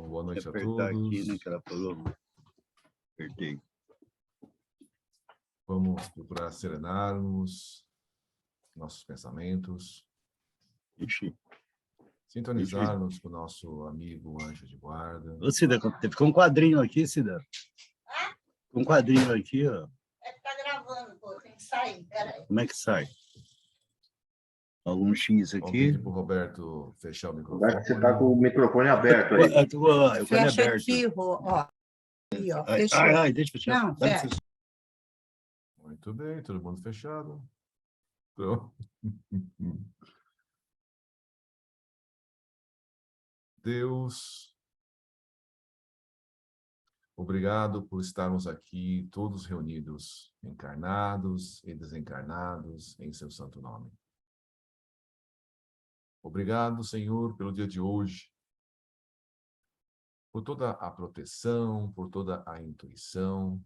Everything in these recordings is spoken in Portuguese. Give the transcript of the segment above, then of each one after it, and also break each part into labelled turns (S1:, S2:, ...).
S1: Então, boa noite a
S2: apertar
S1: todos.
S2: aqui, né, que ela falou. Apertei.
S1: Vamos procurar serenarmos nossos pensamentos,
S2: Ixi.
S1: sintonizarmos com o nosso amigo anjo de guarda.
S2: Ô, Cida, ficou um quadrinho aqui, Cida. Um quadrinho aqui, ó.
S3: É que tá gravando, pô, tem que sair, peraí.
S2: Como é que sai? Algum X
S1: Vamos
S2: aqui.
S1: pedir para o Roberto fechar o microfone.
S4: Roberto, você está com o microfone aberto aí.
S2: Eu falei
S3: Fecha
S2: aberto.
S3: aqui, ó. Aqui, ó,
S2: Ai,
S3: fechou.
S2: ai, deixa eu fechar.
S3: Não, fecha.
S1: Muito bem, todo mundo fechado. Pronto. Deus, obrigado por estarmos aqui todos reunidos, encarnados e desencarnados, em seu santo nome. Obrigado, Senhor, pelo dia de hoje, por toda a proteção, por toda a intuição,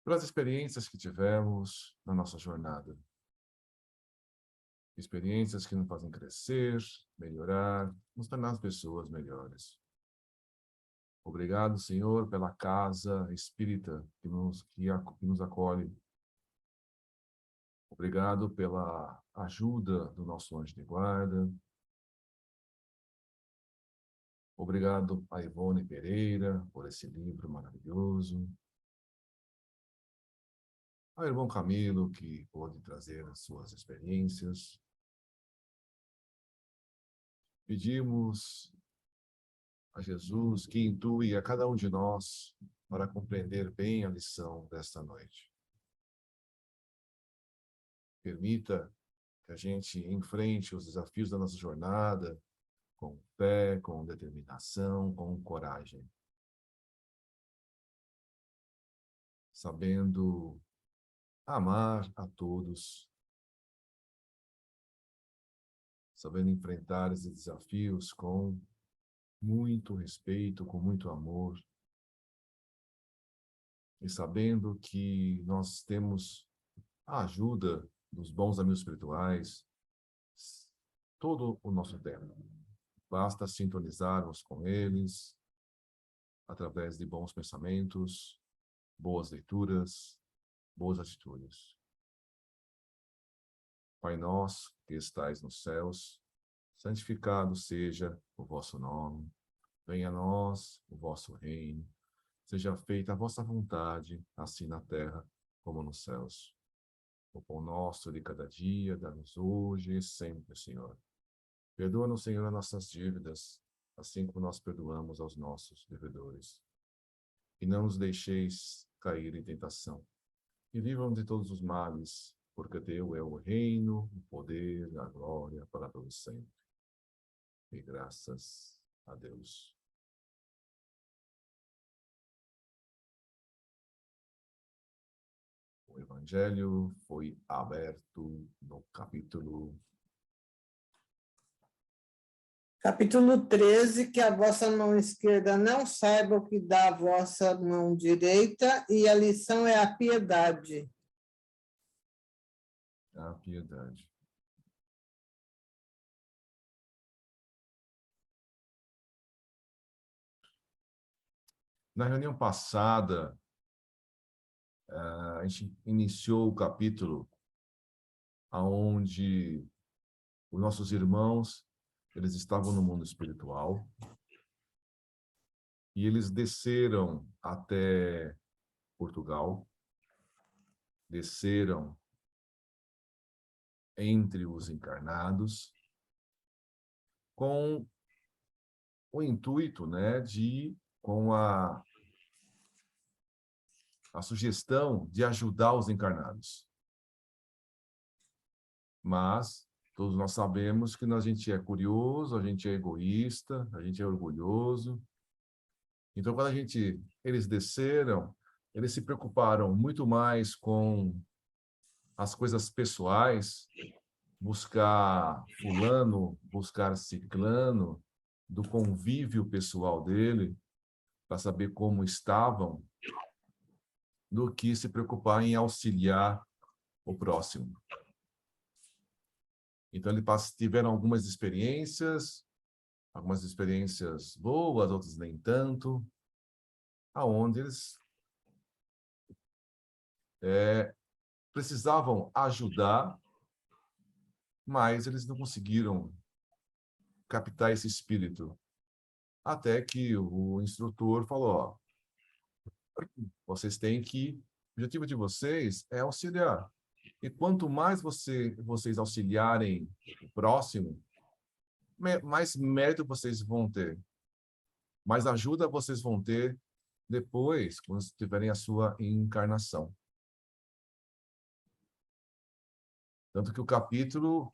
S1: pelas experiências que tivemos na nossa jornada. Experiências que nos fazem crescer, melhorar, nos tornar as pessoas melhores. Obrigado, Senhor, pela casa espírita que nos acolhe. Obrigado pela ajuda do nosso anjo de guarda. Obrigado a Ivone Pereira por esse livro maravilhoso. Ao irmão Camilo, que pôde trazer as suas experiências. Pedimos a Jesus que intue a cada um de nós para compreender bem a lição desta noite. Permita que a gente enfrente os desafios da nossa jornada com fé, com determinação, com coragem. Sabendo amar a todos, sabendo enfrentar esses desafios com muito respeito, com muito amor, e sabendo que nós temos a ajuda dos bons amigos espirituais todo o nosso tempo. Basta sintonizarmos com eles através de bons pensamentos, boas leituras, boas atitudes. Pai nosso, que estais nos céus, santificado seja o vosso nome. Venha a nós o vosso reino. Seja feita a vossa vontade, assim na terra como nos céus. O pão nosso de cada dia, dá-nos hoje e sempre, Senhor. Perdoa-nos, Senhor, as nossas dívidas, assim como nós perdoamos aos nossos devedores. E não nos deixeis cair em tentação. E livra-nos de todos os males, porque teu é o reino, o poder, a glória para todos sempre. E graças a Deus. O Evangelho foi aberto no capítulo
S3: 13, que a vossa mão esquerda não saiba o que dá a vossa mão direita, e a lição é a piedade.
S1: A piedade. Na reunião passada, a gente iniciou o capítulo onde os nossos irmãos, eles estavam no mundo espiritual e eles desceram até Portugal, desceram entre os encarnados com o intuito, né, com a sugestão de ajudar os encarnados. Mas todos nós sabemos que a gente é curioso, a gente é egoísta, a gente é orgulhoso. Então, quando eles desceram, eles se preocuparam muito mais com as coisas pessoais, buscar fulano, buscar ciclano, do convívio pessoal dele, para saber como estavam, do que se preocupar em auxiliar o próximo. Então, eles tiveram algumas experiências, algumas experiências boas, outras nem tanto, aonde eles precisavam ajudar, mas eles não conseguiram captar esse espírito. Até que o instrutor falou, ó, vocês têm que, o objetivo de vocês é auxiliar. E quanto mais vocês auxiliarem o próximo, mais mérito vocês vão ter. Mais ajuda vocês vão ter depois, quando tiverem a sua encarnação. Tanto que o capítulo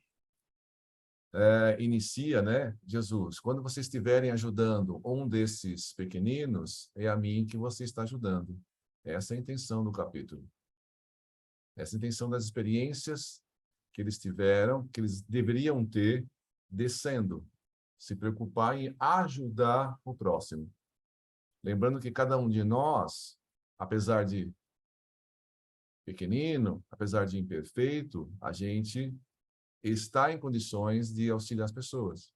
S1: inicia, né? Jesus, quando vocês estiverem ajudando um desses pequeninos, é a mim que você está ajudando. Essa é a intenção do capítulo. Essa é a intenção das experiências que eles tiveram, que eles deveriam ter, descendo. Se preocupar em ajudar o próximo. Lembrando que cada um de nós, apesar de pequenino, apesar de imperfeito, a gente está em condições de auxiliar as pessoas.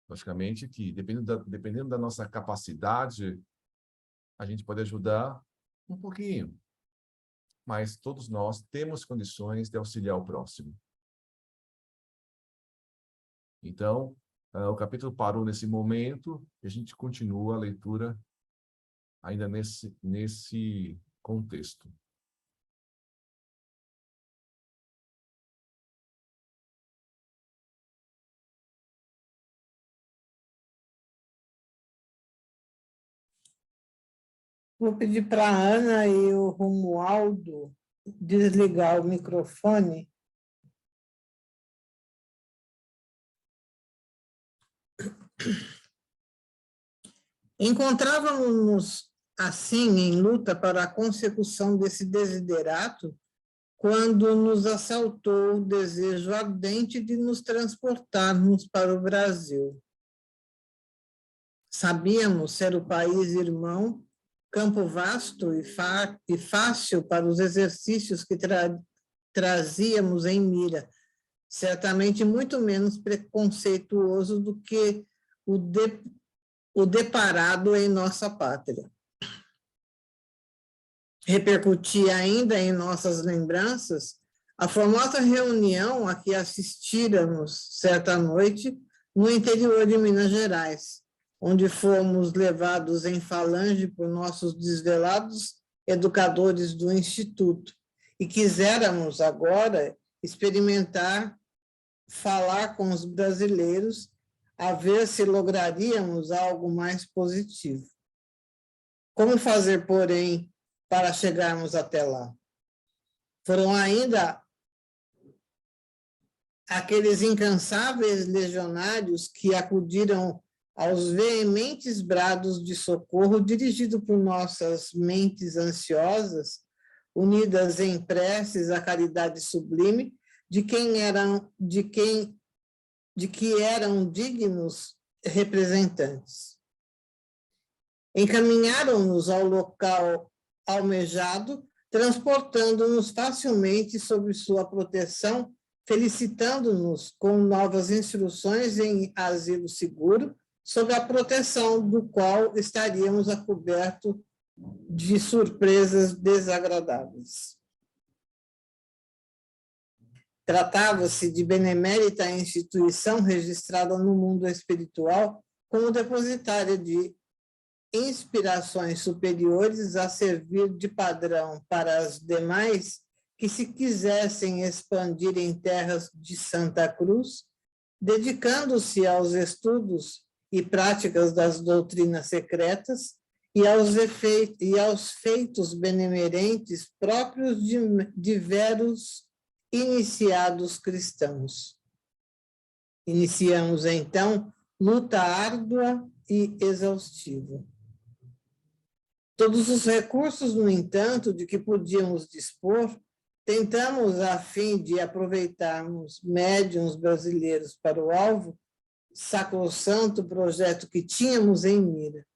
S1: Logicamente que, dependendo da nossa capacidade, a gente pode ajudar um pouquinho. Mas todos nós temos condições de auxiliar o próximo. Então, o capítulo parou nesse momento e a gente continua a leitura ainda nesse contexto.
S3: Vou pedir para a Ana e o Romualdo desligar o microfone. Encontrávamos-nos, assim, em luta para a consecução desse desiderato, quando nos assaltou o desejo ardente de nos transportarmos para o Brasil. Sabíamos ser o país irmão, campo vasto e fácil para os exercícios que trazíamos em mira, certamente muito menos preconceituoso do que o deparado em nossa pátria. Repercutia ainda em nossas lembranças a famosa reunião a que assistíramos certa noite no interior de Minas Gerais, onde fomos levados em falange por nossos desvelados educadores do Instituto, e quiséramos agora experimentar falar com os brasileiros, a ver se lograríamos algo mais positivo. Como fazer, porém, para chegarmos até lá? Foram ainda aqueles incansáveis legionários que acudiram aos veementes brados de socorro dirigido por nossas mentes ansiosas, unidas em preces à caridade sublime de que eram dignos representantes. Encaminharam-nos ao local almejado, transportando-nos facilmente sob sua proteção, felicitando-nos com novas instruções em asilo seguro, sob a proteção do qual estaríamos a coberto de surpresas desagradáveis. Tratava-se de benemérita instituição registrada no mundo espiritual como depositária de inspirações superiores a servir de padrão para as demais que se quisessem expandir em terras de Santa Cruz, dedicando-se aos estudos e práticas das doutrinas secretas e aos feitos benemerentes próprios de veros iniciados cristãos. Iniciamos, então, luta árdua e exaustiva. Todos os recursos, no entanto, de que podíamos dispor, tentamos, a fim de aproveitarmos médiuns brasileiros para o alvo, sacrossanto projeto que tínhamos em mira.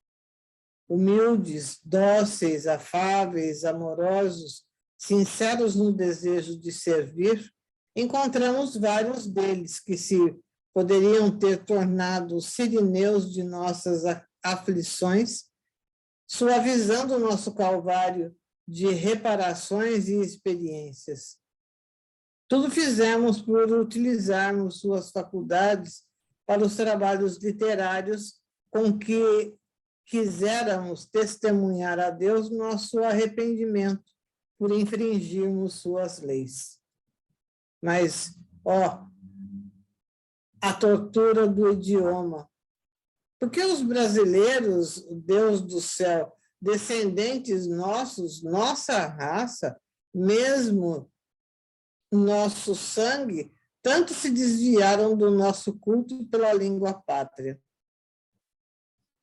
S3: Humildes, dóceis, afáveis, amorosos, sinceros no desejo de servir, encontramos vários deles que se poderiam ter tornado os sirineus de nossas aflições, suavizando o nosso calvário de reparações e experiências. Tudo fizemos por utilizarmos suas faculdades para os trabalhos literários com que quiséramos testemunhar a Deus nosso arrependimento por infringirmos suas leis. Mas, a tortura do idioma. Porque os brasileiros, Deus do céu, descendentes nossos, nossa raça, mesmo nosso sangue, tanto se desviaram do nosso culto pela língua pátria.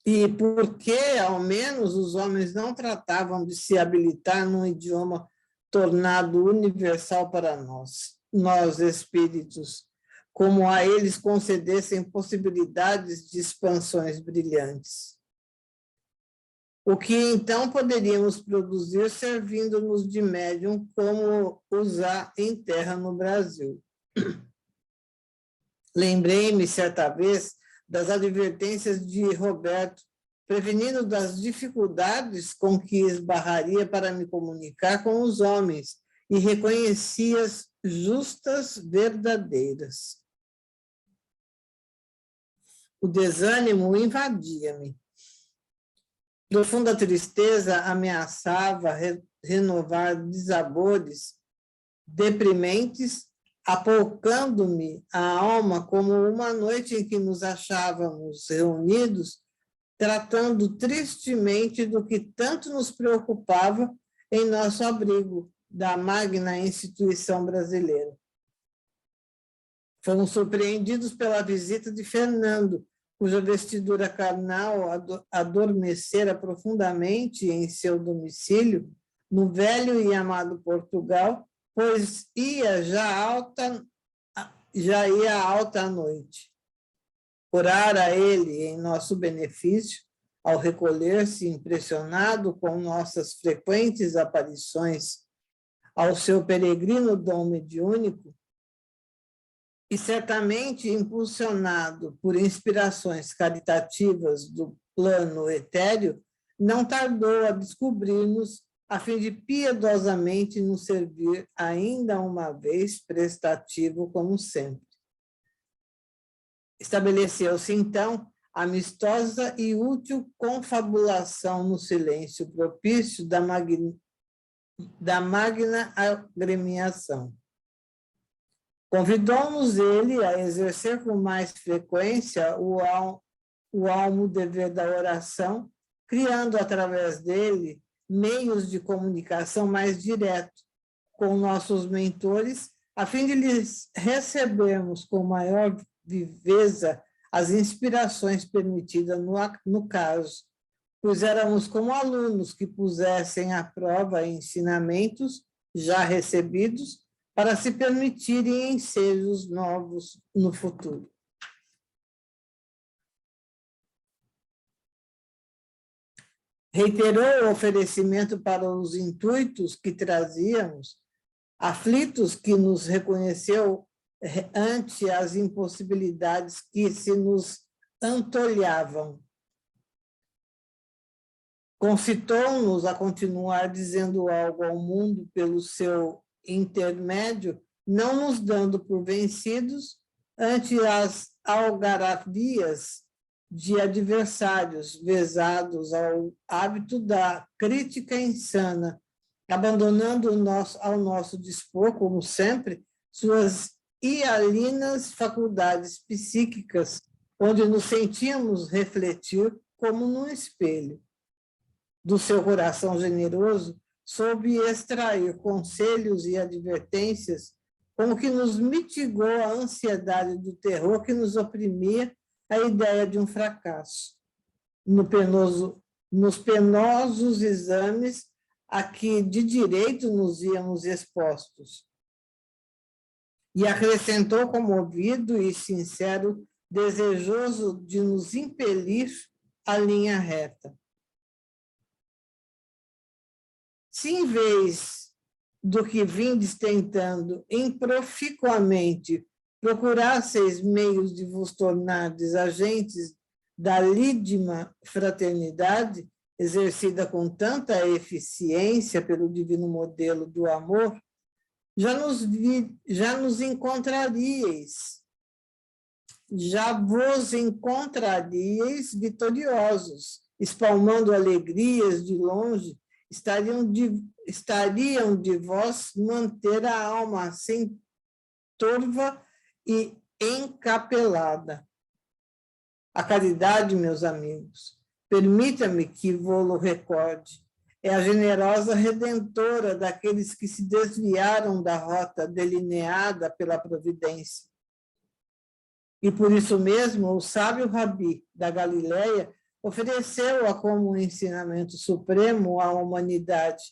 S3: E porque, ao menos, os homens não tratavam de se habilitar num idioma tornado universal para nós espíritos, como a eles concedessem possibilidades de expansões brilhantes. O que então poderíamos produzir servindo-nos de médium como usar em terra no Brasil. Lembrei-me, certa vez, das advertências de Roberto, prevenindo das dificuldades com que esbarraria para me comunicar com os homens, e reconheci-as justas, verdadeiras. O desânimo invadia-me. Profunda tristeza ameaçava renovar desabores deprimentes, apoucando-me a alma como uma noite em que nos achávamos reunidos, tratando tristemente do que tanto nos preocupava em nosso abrigo, da magna instituição brasileira. Fomos surpreendidos pela visita de Fernando, cuja vestidura carnal adormecera profundamente em seu domicílio, no velho e amado Portugal, pois já ia alta à noite. Orara ele em nosso benefício, ao recolher-se impressionado com nossas frequentes aparições ao seu peregrino dom mediúnico, e certamente impulsionado por inspirações caritativas do plano etéreo, não tardou a descobrir-nos a fim de piedosamente nos servir ainda uma vez prestativo como sempre. Estabeleceu-se, então, amistosa e útil confabulação no silêncio propício da magna agremiação. Convidou-nos ele a exercer com mais frequência o almo dever da oração, criando através dele meios de comunicação mais direto com nossos mentores, a fim de lhes recebermos com maior viveza as inspirações permitidas no caso, pois éramos como alunos que pusessem à prova ensinamentos já recebidos para se permitirem ensejos novos no futuro. Reiterou o oferecimento para os intuitos que trazíamos, aflitos que nos reconheceu ante as impossibilidades que se nos antolhavam. Concitou-nos a continuar dizendo algo ao mundo pelo seu intermédio, não nos dando por vencidos ante as algaravias de adversários vezados ao hábito da crítica insana, abandonando ao nosso dispor, como sempre, suas hialinas faculdades psíquicas, onde nos sentíamos refletir como num espelho. Do seu coração generoso, soube extrair conselhos e advertências, como que nos mitigou a ansiedade do terror que nos oprimia a ideia de um fracasso. Nos penosos exames a que de direito nos íamos expostos. E acrescentou comovido e sincero, desejoso de nos impelir à linha reta. Se em vez do que vindes tentando improficuamente procurasseis meios de vos tornardes agentes da lídima fraternidade, exercida com tanta eficiência pelo divino modelo do amor, já vos encontraríeis vitoriosos, espalmando alegrias de longe, estariam de vós manter a alma sem torva e encapelada. A caridade, meus amigos, permita-me que vô-lo recorde, é a generosa redentora daqueles que se desviaram da rota delineada pela providência. E por isso mesmo, o sábio Rabi da Galileia ofereceu-a como um ensinamento supremo à humanidade,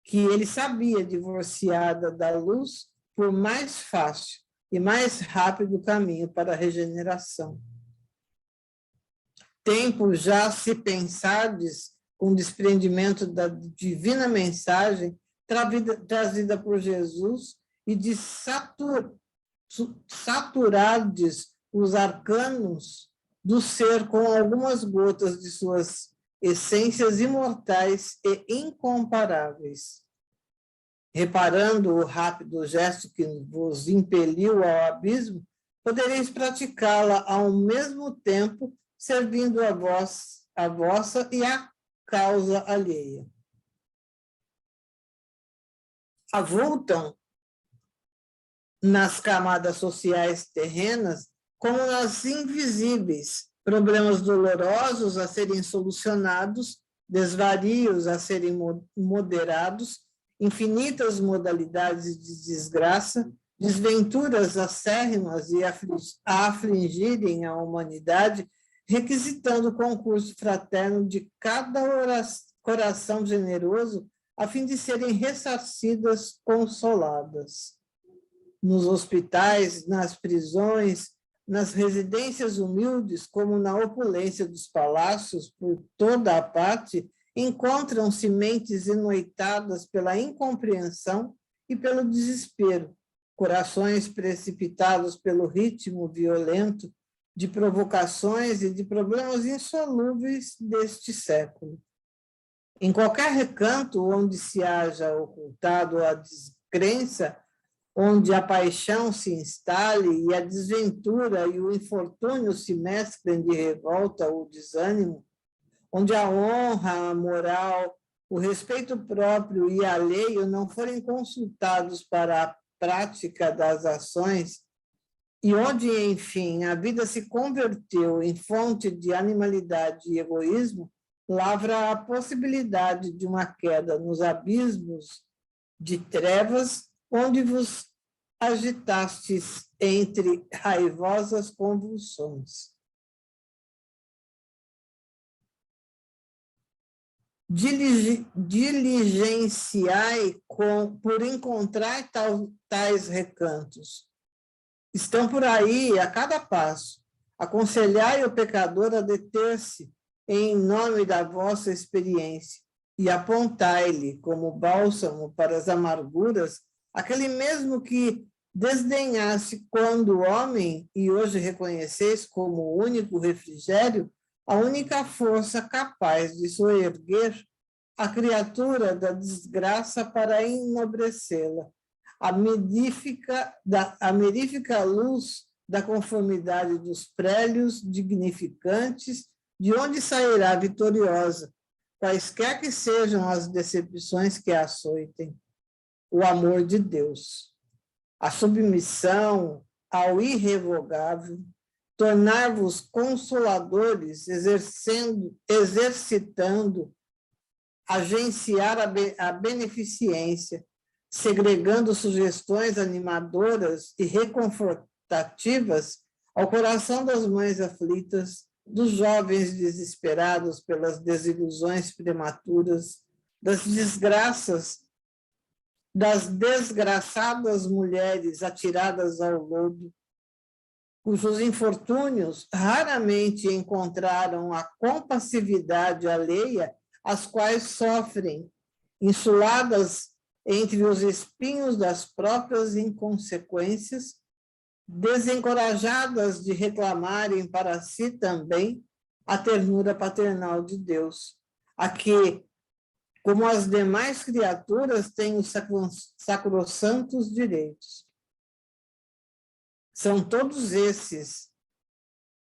S3: que ele sabia divorciada da luz por mais fácil e mais rápido caminho para a regeneração. Tempo já se pensardes com desprendimento da divina mensagem trazida por Jesus e de saturardes os arcanos do ser com algumas gotas de suas essências imortais e incomparáveis. Reparando o rápido gesto que vos impeliu ao abismo, podereis praticá-la ao mesmo tempo, servindo a vossa e a causa alheia. Avultam nas camadas sociais terrenas como nas invisíveis, problemas dolorosos a serem solucionados, desvarios a serem moderados, infinitas modalidades de desgraça, desventuras acérrimas e a afligirem a humanidade, requisitando o concurso fraterno de cada coração generoso, a fim de serem ressarcidas, consoladas. Nos hospitais, nas prisões, nas residências humildes, como na opulência dos palácios, por toda a parte, encontram-se mentes enoitadas pela incompreensão e pelo desespero, corações precipitados pelo ritmo violento de provocações e de problemas insolúveis deste século. Em qualquer recanto onde se haja ocultado a descrença, onde a paixão se instale e a desventura e o infortúnio se mesclem de revolta ou desânimo, onde a honra, a moral, o respeito próprio e alheio não forem consultados para a prática das ações, e onde, enfim, a vida se converteu em fonte de animalidade e egoísmo, lavra a possibilidade de uma queda nos abismos de trevas, onde vos agitastes entre raivosas convulsões. Diligenciai por encontrar tais recantos. Estão por aí, a cada passo. Aconselhai o pecador a deter-se em nome da vossa experiência e apontai-lhe como bálsamo para as amarguras aquele mesmo que desdenhasse quando homem e hoje reconheceis como o único refrigério, a única força capaz de soerguer a criatura da desgraça para enobrecê-la, a merífica luz da conformidade dos prélios dignificantes, de onde sairá vitoriosa, quaisquer que sejam as decepções que a açoitem. O amor de Deus, a submissão ao irrevogável, tornar-vos consoladores, exercitando, agenciar a beneficência, segregando sugestões animadoras e reconfortativas ao coração das mães aflitas, dos jovens desesperados pelas desilusões prematuras, das desgraçadas mulheres atiradas ao lodo, cujos infortúnios raramente encontraram a compassividade alheia, as quais sofrem, insuladas entre os espinhos das próprias inconsequências, desencorajadas de reclamarem para si também a ternura paternal de Deus, a que, como as demais criaturas, têm os sacrossantos direitos. São todos esses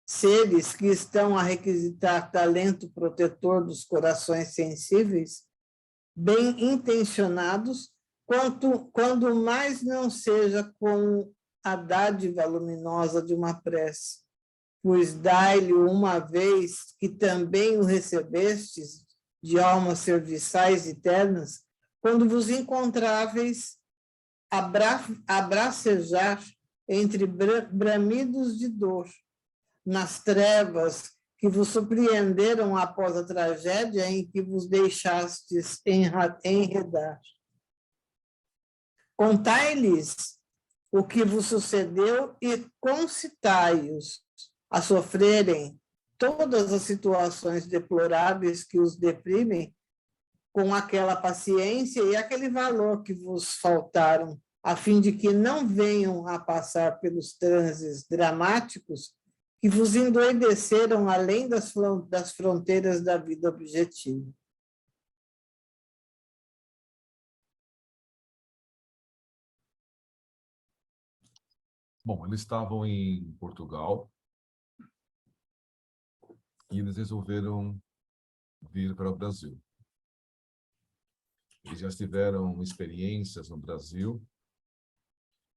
S3: seres que estão a requisitar talento protetor dos corações sensíveis, bem intencionados, quando mais não seja com a dádiva luminosa de uma prece, pois dai-lhe uma vez que também o recebestes de almas serviçais e ternas, quando vos encontráveis a bracejar entre bramidos de dor, nas trevas que vos surpreenderam após a tragédia em que vos deixastes enredar. Contai-lhes o que vos sucedeu e concitai-os a sofrerem todas as situações deploráveis que os deprimem com aquela paciência e aquele valor que vos faltaram, a fim de que não venham a passar pelos transes dramáticos que vos endoideceram além das fronteiras da vida objetiva.
S1: Bom, eles estavam em Portugal e eles resolveram vir para o Brasil. Eles já tiveram experiências no Brasil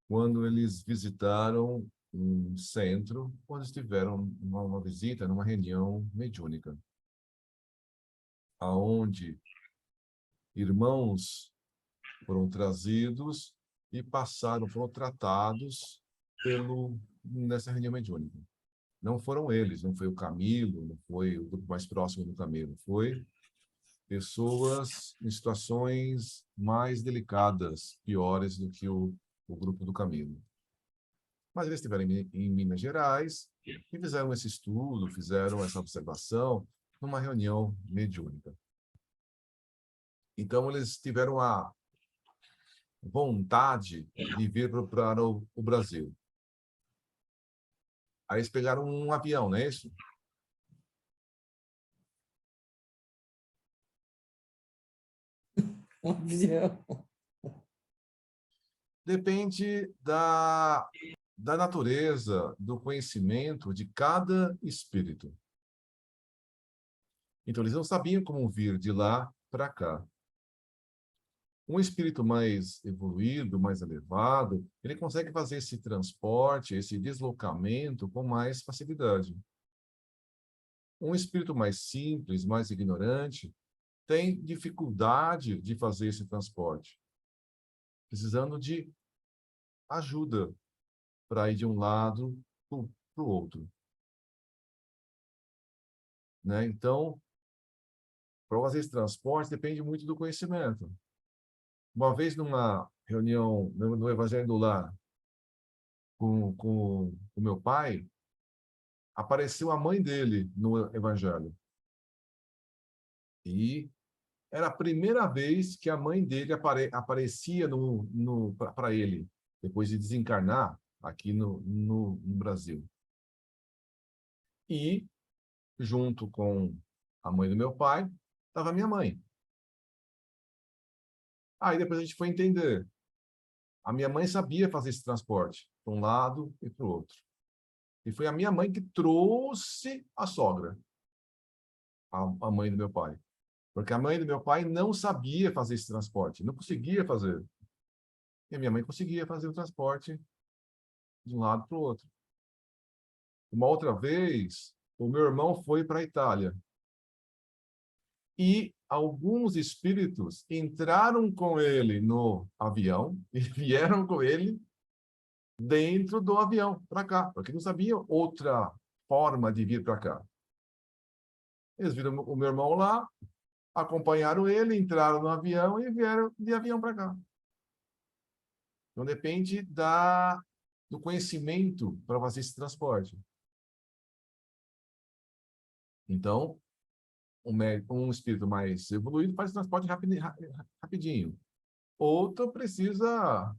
S1: quando eles visitaram um centro, quando estiveram uma visita, numa reunião mediúnica, aonde irmãos foram trazidos e foram tratados nessa reunião mediúnica. Não foram eles, não foi o Camilo, não foi o grupo mais próximo do Camilo, foi pessoas em situações mais delicadas, piores do que o grupo do Camilo. Mas eles estiveram em Minas Gerais e fizeram esse estudo, fizeram essa observação numa reunião mediúnica. Então, eles tiveram a vontade de vir para o Brasil. Aí eles pegaram um avião, não é isso?
S3: Um avião.
S1: Depende da natureza, do conhecimento de cada espírito. Então, eles não sabiam como vir de lá para cá. Um espírito mais evoluído, mais elevado, ele consegue fazer esse transporte, esse deslocamento com mais facilidade. Um espírito mais simples, mais ignorante, tem dificuldade de fazer esse transporte, precisando de ajuda para ir de um lado para o outro. Né? Então, para fazer esse transporte depende muito do conhecimento. Uma vez numa reunião no Evangelho do Lar com o meu pai, apareceu a mãe dele no Evangelho. E era a primeira vez que a mãe dele aparecia para ele, depois de desencarnar aqui no Brasil. E, junto com a mãe do meu pai, estava a minha mãe. Aí depois a gente foi entender. A minha mãe sabia fazer esse transporte, para um lado e para o outro. E foi a minha mãe que trouxe a sogra, a mãe do meu pai. Porque a mãe do meu pai não sabia fazer esse transporte, não conseguia fazer. E a minha mãe conseguia fazer o transporte de um lado para o outro. Uma outra vez, o meu irmão foi para a Itália. E alguns espíritos entraram com ele no avião e vieram com ele dentro do avião, para cá, porque não sabiam outra forma de vir para cá. Eles viram o meu irmão lá, acompanharam ele, entraram no avião e vieram de avião para cá. Então, depende do conhecimento para fazer esse transporte. Então, um espírito mais evoluído faz transporte rapidinho. Outro precisa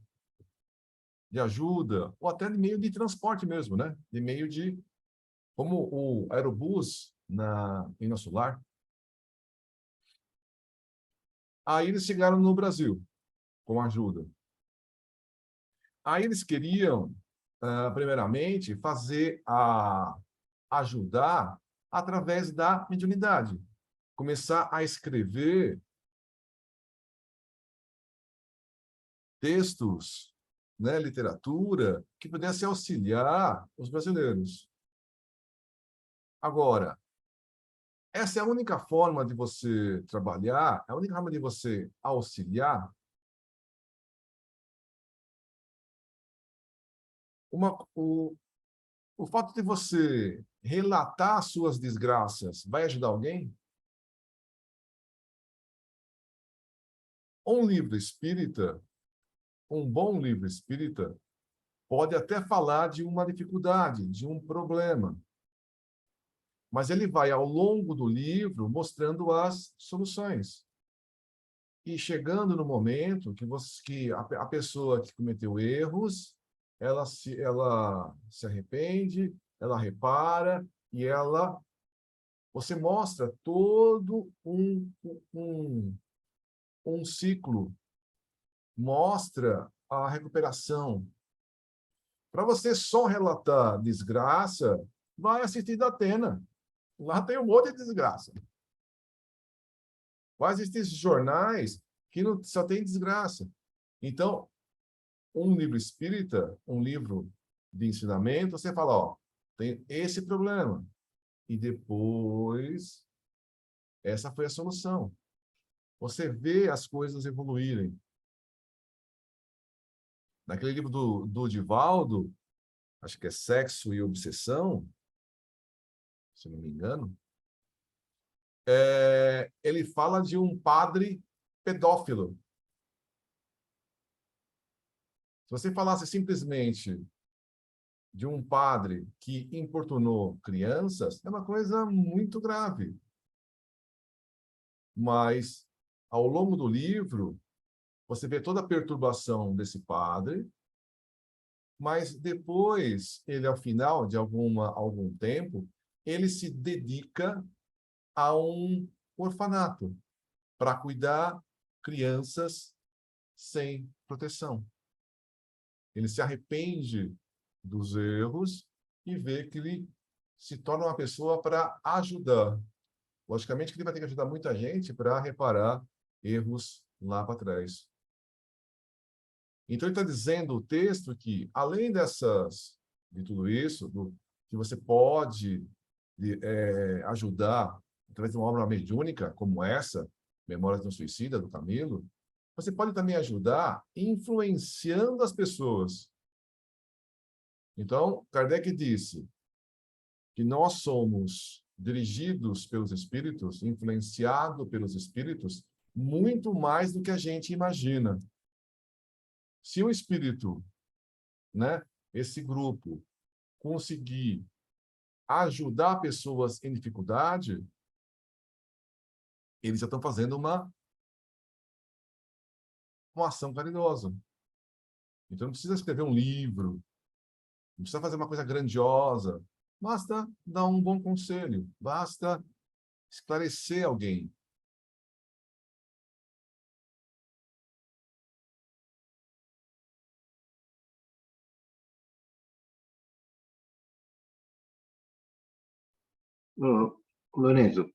S1: de ajuda, ou até de meio de transporte mesmo, né? De meio de... Como o aerobus em nosso lar. Aí eles chegaram no Brasil com ajuda. Aí eles queriam, primeiramente, ajudar através da mediunidade. Começar a escrever textos, né, literatura, que pudesse auxiliar os brasileiros. Agora, essa é a única forma de você trabalhar, é a única forma de você auxiliar. O fato de você relatar suas desgraças vai ajudar alguém? Um livro espírita, um bom livro espírita, pode até falar de uma dificuldade, de um problema, mas ele vai, ao longo do livro, mostrando as soluções. E chegando no momento que a pessoa que cometeu erros, ela se arrepende, ela repara e você mostra todo um ciclo, mostra a recuperação. Para você só relatar desgraça, vai assistir da Atena. Lá tem um monte de desgraça. Vai assistir esses jornais que não, só tem desgraça. Então, um livro espírita, um livro de ensinamento, você fala, ó, tem esse problema. E depois, essa foi a solução. Você vê as coisas evoluírem. Naquele livro do Divaldo, acho que é Sexo e Obsessão, se não me engano, ele fala de um padre pedófilo. Se você falasse simplesmente de um padre que importunou crianças, é uma coisa muito grave. Mas, ao longo do livro, você vê toda a perturbação desse padre, mas depois, ele, ao final de algum tempo, ele se dedica a um orfanato para cuidar crianças sem proteção. Ele se arrepende dos erros e vê que ele se torna uma pessoa para ajudar. Logicamente que ele vai ter que ajudar muita gente para reparar erros lá para trás. Então, ele está dizendo o texto que, além de tudo isso, que você pode ajudar através de uma obra mediúnica como essa, Memórias de um Suicida, do Camilo, você pode também ajudar influenciando as pessoas. Então, Kardec disse que nós somos dirigidos pelos espíritos, influenciados pelos espíritos, muito mais do que a gente imagina. Se o espírito, né, esse grupo, conseguir ajudar pessoas em dificuldade, eles já estão fazendo uma ação caridosa. Então, não precisa escrever um livro, não precisa fazer uma coisa grandiosa, basta dar um bom conselho, basta esclarecer alguém.
S4: Ô, Lorenzo,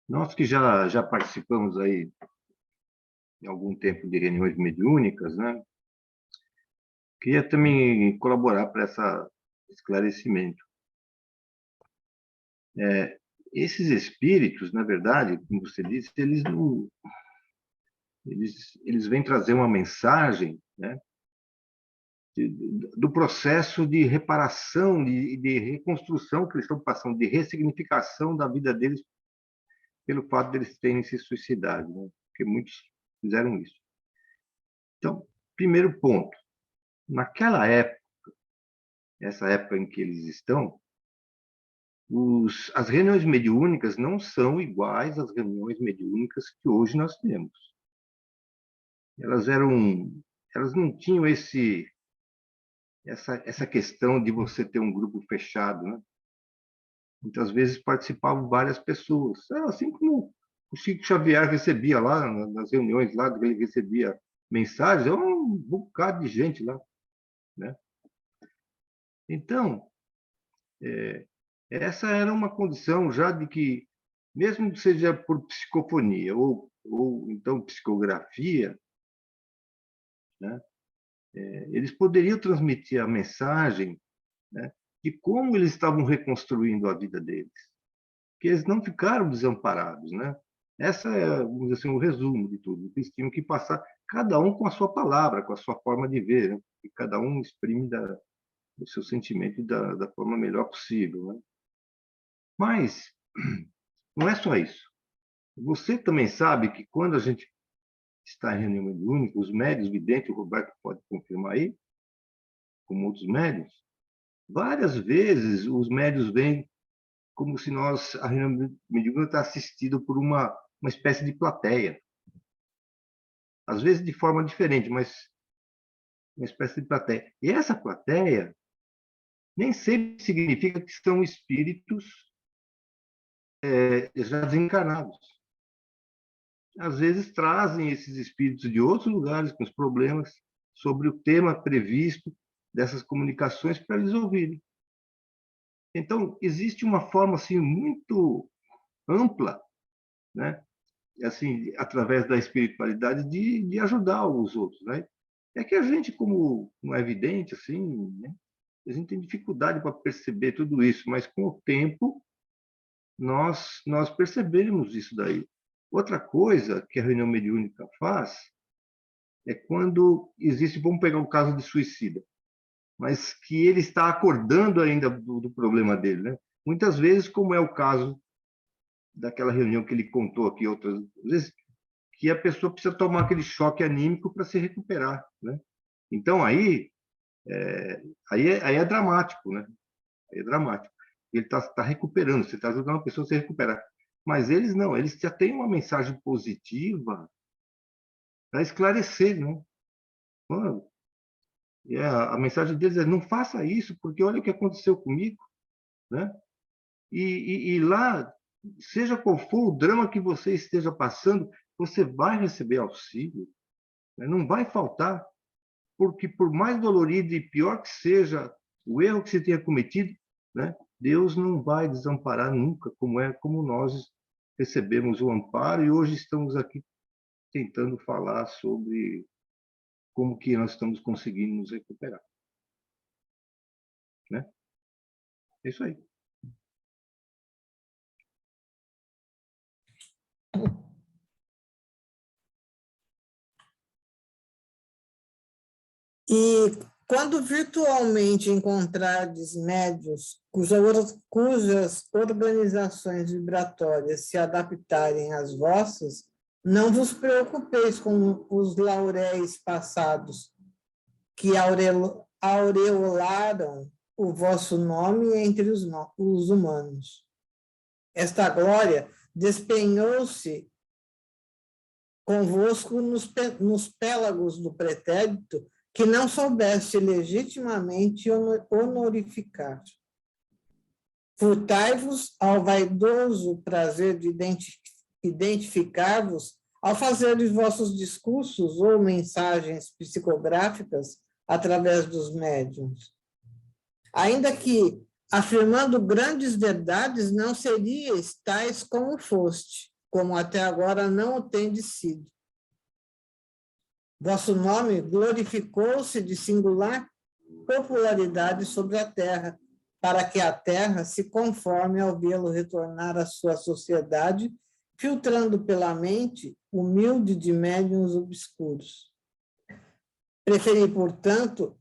S4: nós que já participamos aí em algum tempo de reuniões mediúnicas, né? Queria também colaborar para esse esclarecimento. Esses espíritos, na verdade, como você disse, eles vêm trazer uma mensagem, né, do processo de reparação, de reconstrução que eles estão passando, de ressignificação da vida deles pelo fato de eles terem se suicidado, né? Porque muitos fizeram isso. Então, primeiro ponto, naquela época, essa época em que eles estão, as reuniões mediúnicas não são iguais às reuniões mediúnicas que hoje nós temos. Elas não tinham esse essa questão de você ter um grupo fechado, né? Muitas vezes participavam várias pessoas, assim como o Chico Xavier recebia lá nas reuniões lá, ele recebia mensagens, um bocado de gente lá, né? Então, essa era uma condição já de que, mesmo que seja por psicofonia ou então psicografia, né? Eles poderiam transmitir a mensagem, né, de como eles estavam reconstruindo a vida deles, que eles não ficaram desamparados, né? Essa é, vamos dizer assim, o resumo de tudo. Eles tinham que passar, cada um com a sua palavra, com a sua forma de ver, né? E cada um exprime o seu sentimento da forma melhor possível, né? Mas não é só isso. Você também sabe que quando a gente está em reunião mediúnica, os médiuns videntes, o Roberto pode confirmar aí, como outros médiuns, várias vezes os médiuns vêm como se a reunião mediúnica está assistida por uma espécie de plateia. Às vezes de forma diferente, mas uma espécie de plateia. E essa plateia nem sempre significa que são espíritos já desencarnados. Às vezes trazem esses espíritos de outros lugares com os problemas sobre o tema previsto dessas comunicações para eles ouvirem. Então, existe uma forma assim muito ampla, né, assim, através da espiritualidade de ajudar os outros, né? É que a gente, como não é evidente assim, né, a gente tem dificuldade para perceber tudo isso, mas com o tempo nós percebemos isso daí. Outra coisa que a reunião mediúnica faz é quando existe, vamos pegar um caso de suicida, mas que ele está acordando ainda do problema dele, né? Muitas vezes, como é o caso daquela reunião que ele contou aqui outras vezes, que a pessoa precisa tomar aquele choque anímico para se recuperar, né? Então aí é dramático, né? Aí é dramático. Ele está recuperando, você está ajudando a pessoa a se recuperar. Mas eles não, eles já têm uma mensagem positiva para esclarecer, né? A mensagem deles é: não faça isso, porque olha o que aconteceu comigo, né? E lá, seja qual for o drama que você esteja passando, você vai receber auxílio, né? Não vai faltar, porque por mais dolorido e pior que seja o erro que você tenha cometido, né? Deus não vai desamparar nunca, como nós recebemos o amparo e hoje estamos aqui tentando falar sobre como que nós estamos conseguindo nos recuperar, né? É isso aí.
S3: E quando virtualmente encontrardes médios cujas organizações vibratórias se adaptarem às vossas, não vos preocupeis com os lauréis passados que aureolaram o vosso nome entre os humanos. Esta glória despenhou-se convosco nos pélagos do pretérito que não soubeste legitimamente honorificar. Furtai-vos ao vaidoso prazer de identificar-vos ao fazer de vossos discursos ou mensagens psicográficas através dos médiuns. Ainda que, afirmando grandes verdades, não seríeis tais como foste, como até agora não o tendes sido. Vosso nome glorificou-se de singular popularidade sobre a terra, para que a terra se conforme ao vê-lo retornar à sua sociedade, filtrando pela mente humilde de médiuns obscuros. Preferi, portanto,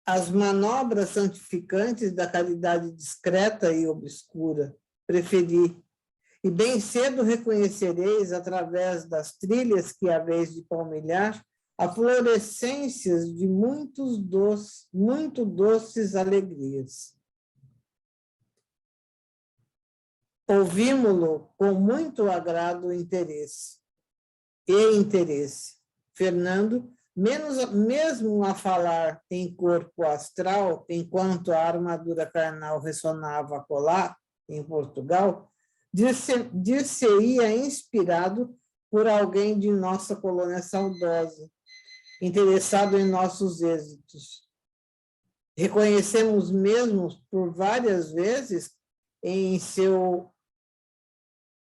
S3: as manobras santificantes da caridade discreta e obscura. Preferi. E bem cedo reconhecereis, através das trilhas que haveis de palmilhar, a florescências de muito doces alegrias. Ouvimo-lo com muito agrado e interesse. Fernando, Mesmo a falar em corpo astral, enquanto a armadura carnal ressonava acolá, em Portugal, dir-se-ia inspirado por alguém de nossa colônia saudosa, interessado em nossos êxitos. Reconhecemos mesmo por várias vezes em seu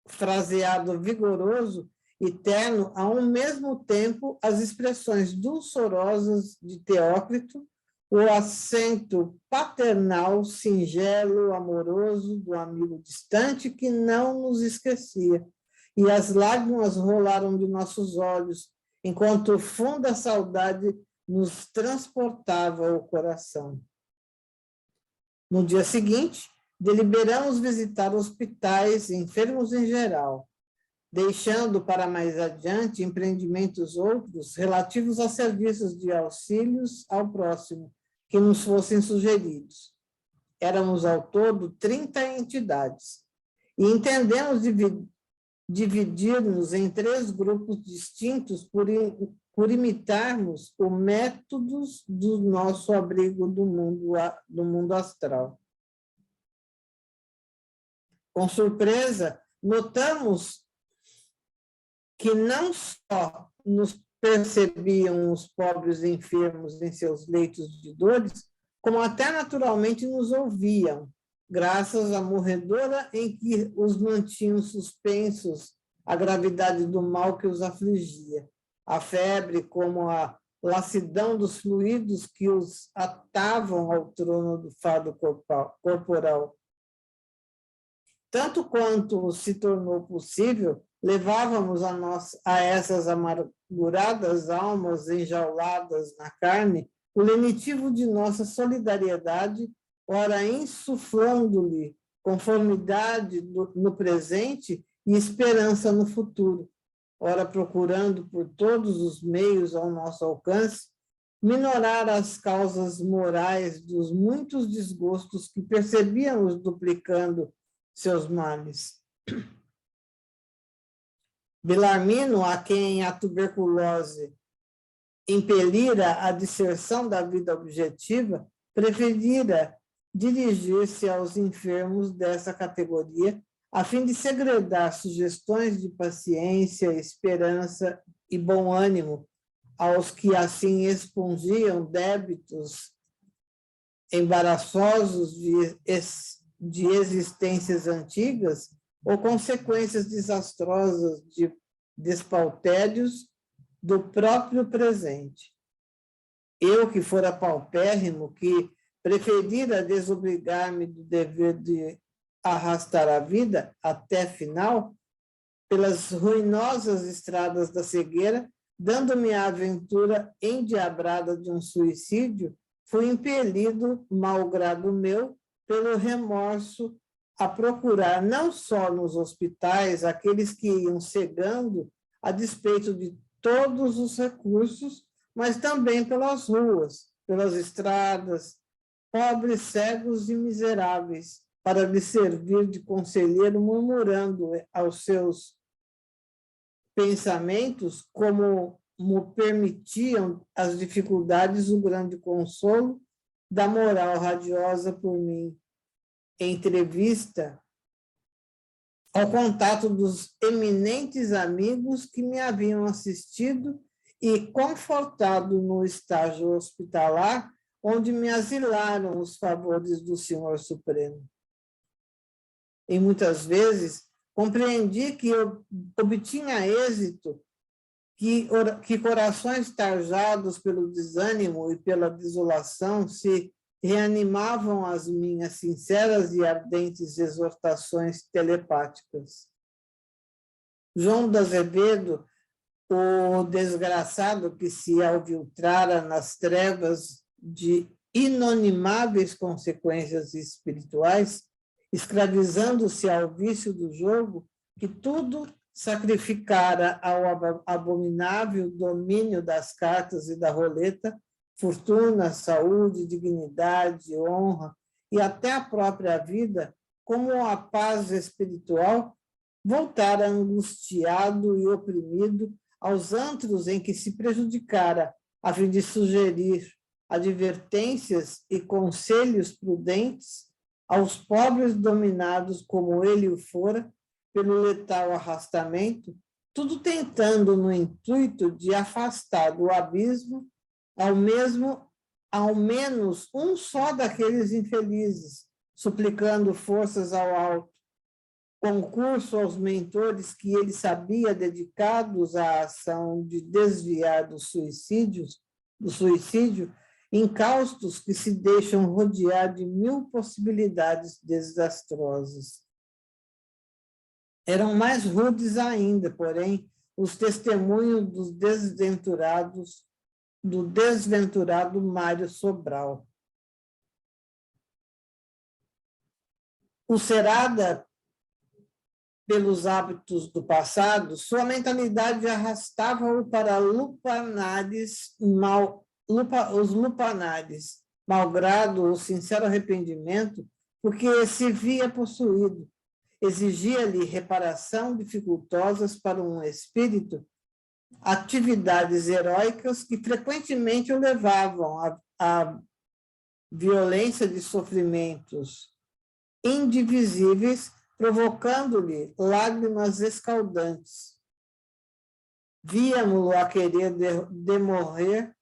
S3: fraseado vigoroso e terno, ao mesmo tempo, as expressões dulçorosas de Teócrito, o acento paternal, singelo, amoroso do amigo distante que não nos esquecia, e as lágrimas rolaram de nossos olhos, enquanto funda saudade nos transportava o coração. No dia seguinte, deliberamos visitar hospitais, enfermos em geral, deixando para mais adiante empreendimentos outros relativos a serviços de auxílios ao próximo, que nos fossem sugeridos. Éramos, ao todo, 30 entidades, e entendemos dividir-nos em 3 grupos distintos por imitarmos os métodos do nosso abrigo do mundo astral. Com surpresa, notamos que não só nos percebiam os pobres enfermos em seus leitos de dores, como até naturalmente nos ouviam, graças à morredora em que os mantinham suspensos a gravidade do mal que os afligia, a febre como a lassidão dos fluidos que os atavam ao trono do fardo corporal. Tanto quanto se tornou possível, levávamos a essas amarguradas almas enjauladas na carne o lenitivo de nossa solidariedade, ora insuflando-lhe conformidade no presente e esperança no futuro, ora procurando por todos os meios ao nosso alcance minorar as causas morais dos muitos desgostos que percebíamos duplicando seus males. Belarmino, a quem a tuberculose impelira a disserção da vida objetiva, preferira dirigir-se aos enfermos dessa categoria, a fim de segredar sugestões de paciência, esperança e bom ânimo aos que assim expungiam débitos embaraçosos de existências antigas ou consequências desastrosas de despautérios do próprio presente. Eu, que fora paupérrimo, que preferira desobrigar-me do dever de arrastar a vida até final, pelas ruinosas estradas da cegueira, dando-me a aventura endiabrada de um suicídio, fui impelido, malgrado meu, pelo remorso, a procurar não só nos hospitais aqueles que iam cegando a despeito de todos os recursos, mas também pelas ruas, pelas estradas, pobres, cegos e miseráveis, para lhe servir de conselheiro, murmurando aos seus pensamentos, como permitiam as dificuldades, o grande consolo da moral radiosa por mim entrevista ao contato dos eminentes amigos que me haviam assistido e confortado no estágio hospitalar, onde me asilaram os favores do Senhor Supremo. E muitas vezes compreendi que eu obtinha êxito, que corações tarjados pelo desânimo e pela desolação se reanimavam as minhas sinceras e ardentes exortações telepáticas. João de Azevedo, o desgraçado que se aviltrara nas trevas de inonimáveis consequências espirituais, escravizando-se ao vício do jogo, que tudo sacrificara ao abominável domínio das cartas e da roleta, fortuna, saúde, dignidade, honra e até a própria vida, como a paz espiritual, voltara angustiado e oprimido aos antros em que se prejudicara a fim de sugerir advertências e conselhos prudentes aos pobres dominados como ele o fora pelo letal arrastamento, tudo tentando no intuito de afastar do abismo ao menos um só daqueles infelizes, suplicando forças ao alto, concurso aos mentores que ele sabia dedicados à ação de desviar do suicídio, incaustos que se deixam rodear de 1000 possibilidades desastrosas. Eram mais rudes ainda, porém, os testemunhos do desventurado Mário Sobral. Ulcerada pelos hábitos do passado, sua mentalidade arrastava-o para os lupanares, malgrado o sincero arrependimento, porque se via possuído. Exigia-lhe reparação dificultosas para um espírito, atividades heróicas que frequentemente o levavam à violência de sofrimentos indivisíveis, provocando-lhe lágrimas escaldantes. Víamo-lo a querer demorrer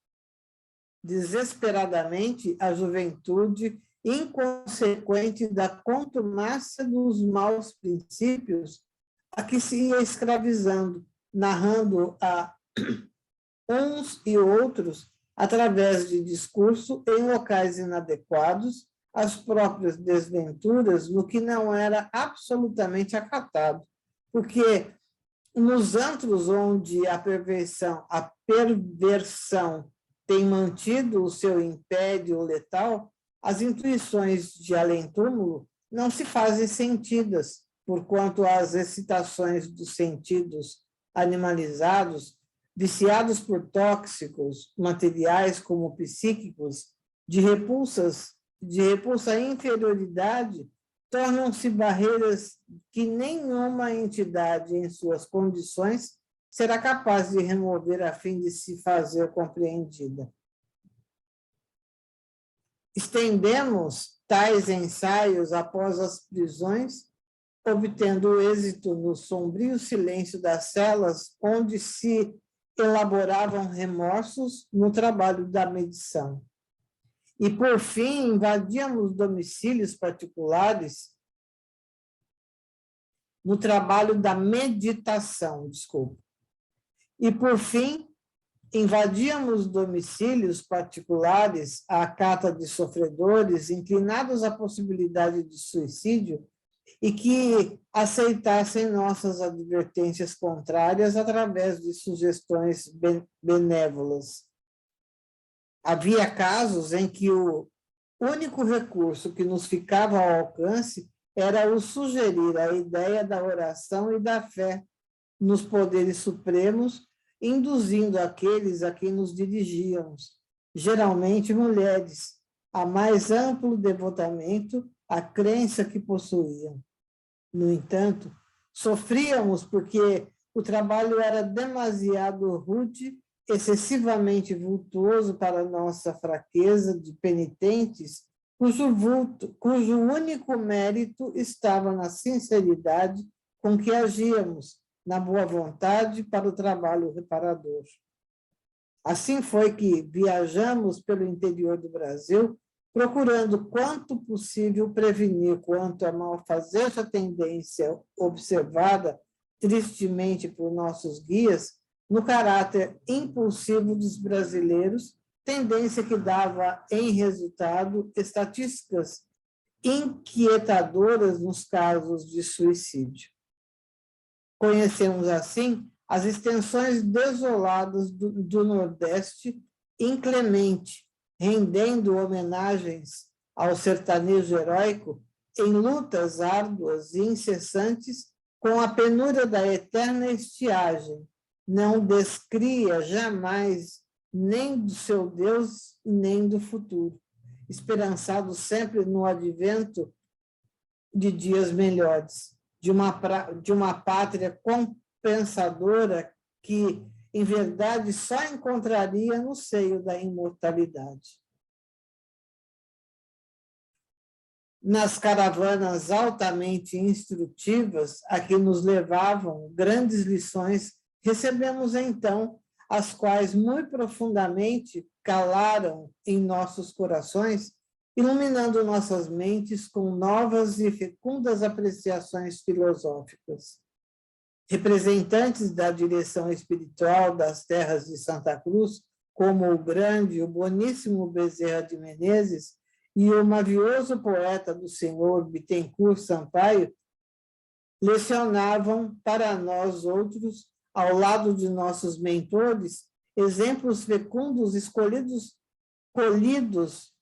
S3: desesperadamente a juventude inconsequente da contumácia dos maus princípios a que se ia escravizando, narrando a uns e outros, através de discurso em locais inadequados, as próprias desventuras no que não era absolutamente acatado, porque nos antros onde a perversão tem mantido o seu império letal, as intuições de além-túmulo não se fazem sentidas, porquanto as excitações dos sentidos animalizados, viciados por tóxicos materiais como psíquicos, de repulsa à inferioridade, tornam-se barreiras que nenhuma entidade em suas condições será capaz de remover a fim de se fazer compreendida. Estendemos tais ensaios após as prisões, obtendo êxito no sombrio silêncio das celas onde se elaboravam remorsos no trabalho da medição. E, por fim, invadíamos domicílios particulares no trabalho da meditação, E, por fim, invadíamos domicílios particulares à cata de sofredores inclinados à possibilidade de suicídio e que aceitassem nossas advertências contrárias através de sugestões benévolas. Havia casos em que o único recurso que nos ficava ao alcance era o sugerir a ideia da oração e da fé nos poderes supremos, induzindo aqueles a quem nos dirigíamos, geralmente mulheres, a mais amplo devotamento à crença que possuíam. No entanto, sofríamos porque o trabalho era demasiado rude, excessivamente vultuoso para nossa fraqueza de penitentes, cujo único mérito estava na sinceridade com que agíamos, na boa vontade para o trabalho reparador. Assim foi que viajamos pelo interior do Brasil, procurando quanto possível prevenir quanto à malfazeja tendência observada tristemente por nossos guias no caráter impulsivo dos brasileiros, tendência que dava em resultado estatísticas inquietadoras nos casos de suicídio. Conhecemos, assim, as extensões desoladas do Nordeste inclemente, rendendo homenagens ao sertanejo heróico em lutas árduas e incessantes com a penúria da eterna estiagem, não descria jamais nem do seu Deus, nem do futuro, esperançado sempre no advento de dias melhores, de uma pátria compensadora que em verdade, só encontraria no seio da imortalidade. Nas caravanas altamente instrutivas, a que nos levavam grandes lições, recebemos então, as quais muito profundamente calaram em nossos corações, iluminando nossas mentes com novas e fecundas apreciações filosóficas. Representantes da direção espiritual das terras de Santa Cruz, como o grande e o boníssimo Bezerra de Menezes e o mavioso poeta do senhor Bittencourt Sampaio, lecionavam para nós outros, ao lado de nossos mentores, exemplos fecundos colhidos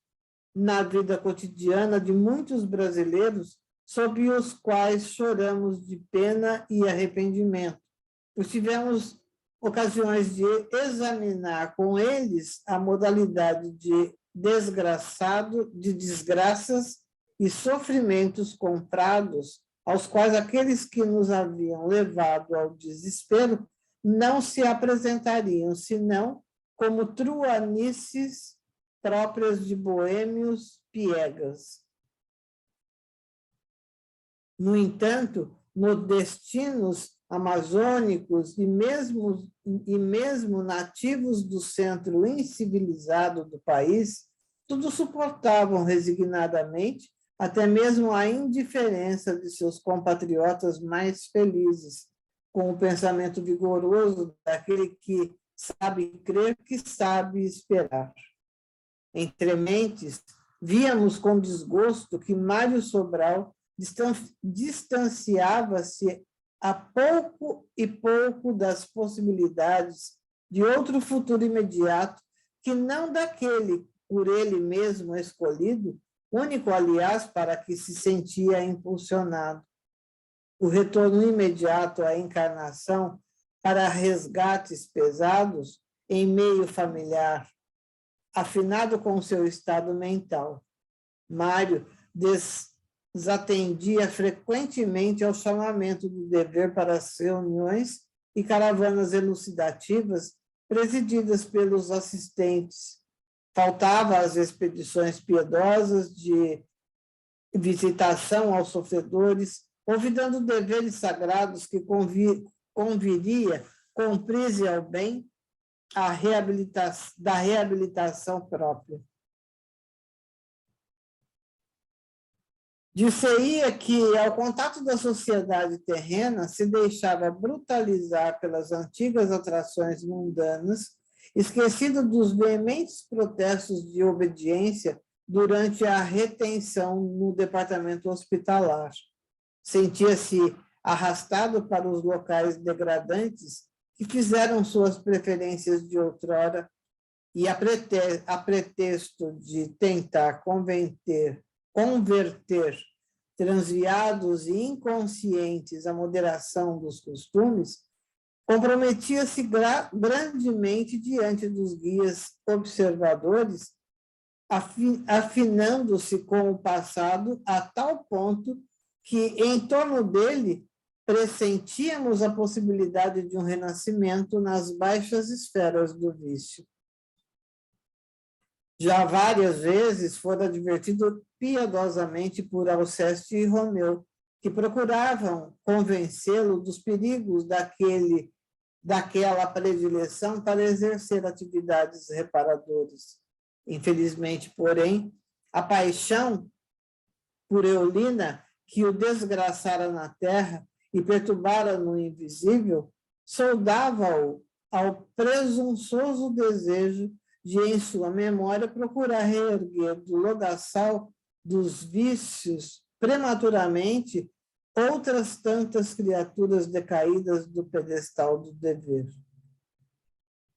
S3: na vida cotidiana de muitos brasileiros, sobre os quais choramos de pena e arrependimento, pois tivemos ocasiões de examinar com eles a modalidade de desgraças e sofrimentos comprados, aos quais aqueles que nos haviam levado ao desespero não se apresentariam, senão como truanices próprias de boêmios piegas. No entanto, nordestinos, amazônicos e mesmo nativos do centro incivilizado do país, tudo suportavam resignadamente, até mesmo a indiferença de seus compatriotas mais felizes, com o pensamento vigoroso daquele que sabe crer, que sabe esperar. Entre mentes, víamos com desgosto que Mário Sobral distanciava-se a pouco e pouco das possibilidades de outro futuro imediato que não daquele por ele mesmo escolhido, único, aliás, para que se sentia impulsionado. O retorno imediato à encarnação para resgates pesados em meio familiar, afinado com seu estado mental. Mário desatendia frequentemente ao chamamento do dever para as reuniões e caravanas elucidativas presididas pelos assistentes. Faltava às expedições piedosas de visitação aos sofredores, olvidando deveres sagrados que conviria cumprir ao bem da reabilitação própria. Dir-se-ia que, ao contato da sociedade terrena, se deixava brutalizar pelas antigas atrações mundanas, esquecido dos veementes protestos de obediência durante a retenção no departamento hospitalar. Sentia-se arrastado para os locais degradantes que fizeram suas preferências de outrora e, a pretexto de tentar converter transviados e inconscientes à moderação dos costumes, comprometia-se grandemente diante dos guias observadores, afinando-se com o passado a tal ponto que, em torno dele, pressentíamos a possibilidade de um renascimento nas baixas esferas do vício. Já várias vezes fora advertido piedosamente por Alceste e Romeu, que procuravam convencê-lo dos perigos daquela predileção para exercer atividades reparadoras. Infelizmente, porém, a paixão por Eulina, que o desgraçara na terra e perturbara no invisível, soldava-o ao presunçoso desejo de, em sua memória, procurar reerguer do lodaçal dos vícios prematuramente outras tantas criaturas decaídas do pedestal do dever.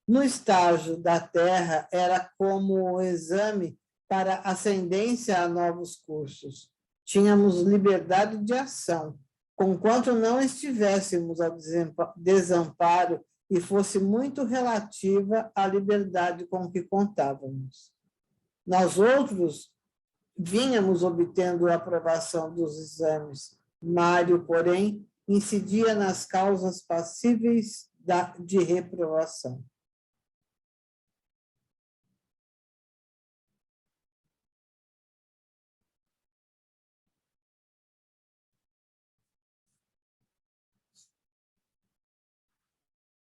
S3: No estágio da terra, era como o exame para ascendência a novos cursos. Tínhamos liberdade de ação, conquanto não estivéssemos ao desamparo e fosse muito relativa à liberdade com que contávamos. Nós outros vínhamos obtendo a aprovação dos exames. Mário, porém, incidia nas causas passíveis de reprovação.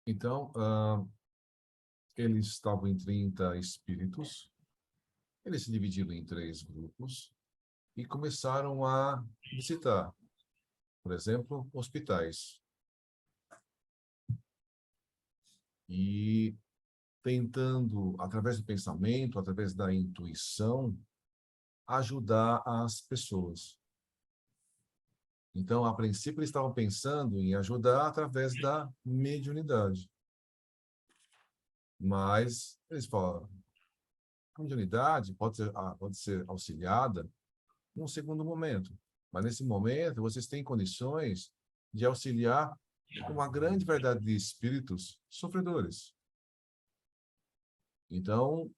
S1: Então, eles estavam em 30 espíritos, eles se dividiram em 3 grupos e começaram a visitar, por exemplo, hospitais. E tentando, através do pensamento, através da intuição, ajudar as pessoas. Então, a princípio, eles estavam pensando em ajudar através da mediunidade. Mas eles falaram, a mediunidade pode ser auxiliada num segundo momento. Mas, nesse momento, vocês têm condições de auxiliar uma grande variedade de espíritos sofredores. Então,